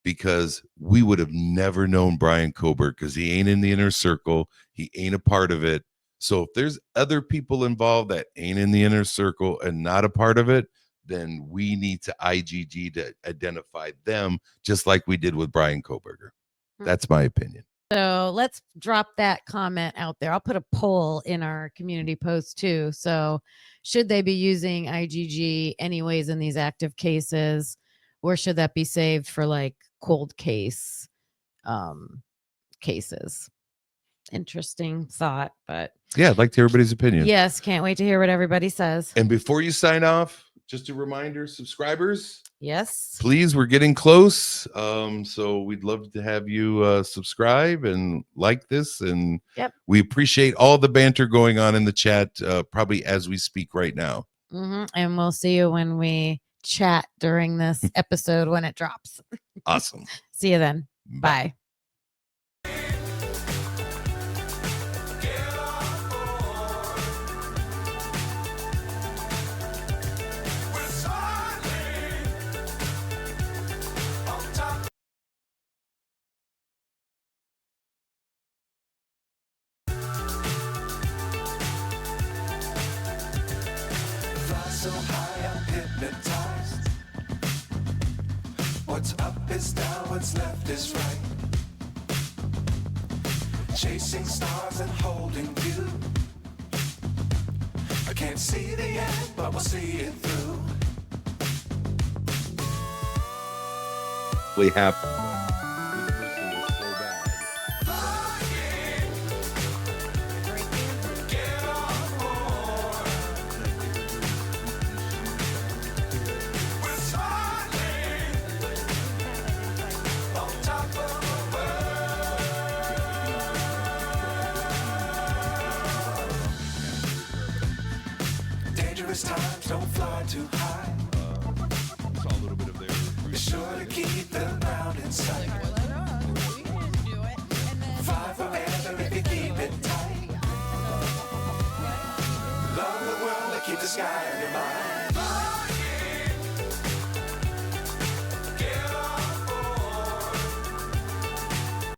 because we would have never known Brian Coburn because he ain't in the inner circle. He ain't a part of it. So if there's other people involved that ain't in the inner circle and not a part of it, then we need to IGG to identify them, just like we did with Brian Koberger. That's my opinion. So let's drop that comment out there. I'll put a poll in our community post too. So should they be using IGG anyways in these active cases, or should that be saved for like cold case cases? Interesting thought, but yeah, I'd like to hear everybody's opinion. Yes, can't wait to hear what everybody says. And before you sign off, just a reminder, subscribers. Yes. Please, we're getting close. So we'd love to have you subscribe and like this. And we appreciate all the banter going on in the chat, probably as we speak right now. And we'll see you when we chat during this episode when it drops. Awesome. See you then. Bye. So high, I'm hypnotized. What's up is down, what's left is right. Chasing stars and holding you. I can't see the end, but we'll see it through. We have. Dangerous times, don't fly too high. Saw a little bit of there. Be sure to keep the ground in sight. Fly forever if you keep it tight. Love the world and keep the sky on your mind.